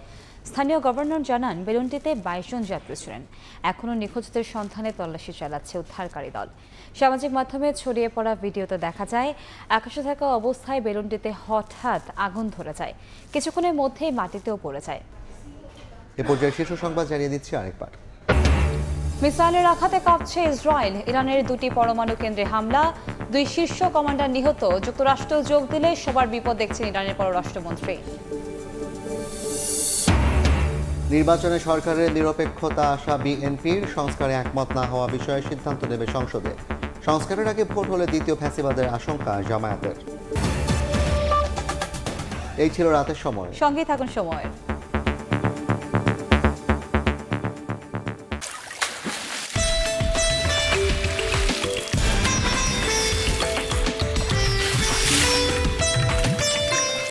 স্থানীয় গভর্নর জানান, বেলুনটিতে 22 জন যাত্রী ছিলেন। এখনও নিখোঁজদের সন্ধানে তল্লাশি চালাচ্ছে উদ্ধারকারী দল। সামাজিক মাধ্যমে ছড়িয়ে পড়া ভিডিওতে দেখা যায়, আকাশে থাকা অবস্থায় বেলুনটিতে হঠাৎ আগুন ধরে যায়, কিছুক্ষণের মধ্যেই মাটিতেও পড়ে যায়। এ পর্যায়ে শীর্ষ সংবাদ জানিয়ে দিচ্ছি আরেকবার। মিসাইলের আঘাতে কাঁপছে ইসরায়েল। ইরানের 2টি পরমাণু কেন্দ্রে হামলা, 2 শীর্ষ কমান্ডার নিহত। যুক্তরাষ্ট্র যোগ দিলে সবার বিপদ দেখছেন ইরানের পররাষ্ট্রমন্ত্রী। নির্বাচনে সরকারের নিরপেক্ষতা আশা বিএনপির। সংস্কারে একমত না হওয়া বিষয়ে সিদ্ধান্ত নেবে সংসদে। সংস্কারের আগে ভোট হলে দ্বিতীয় ফ্যাসিবাদের আশঙ্কা জামায়াতের। এই ছিল রাতের সময়। সঙ্গেই থাকুন সময়।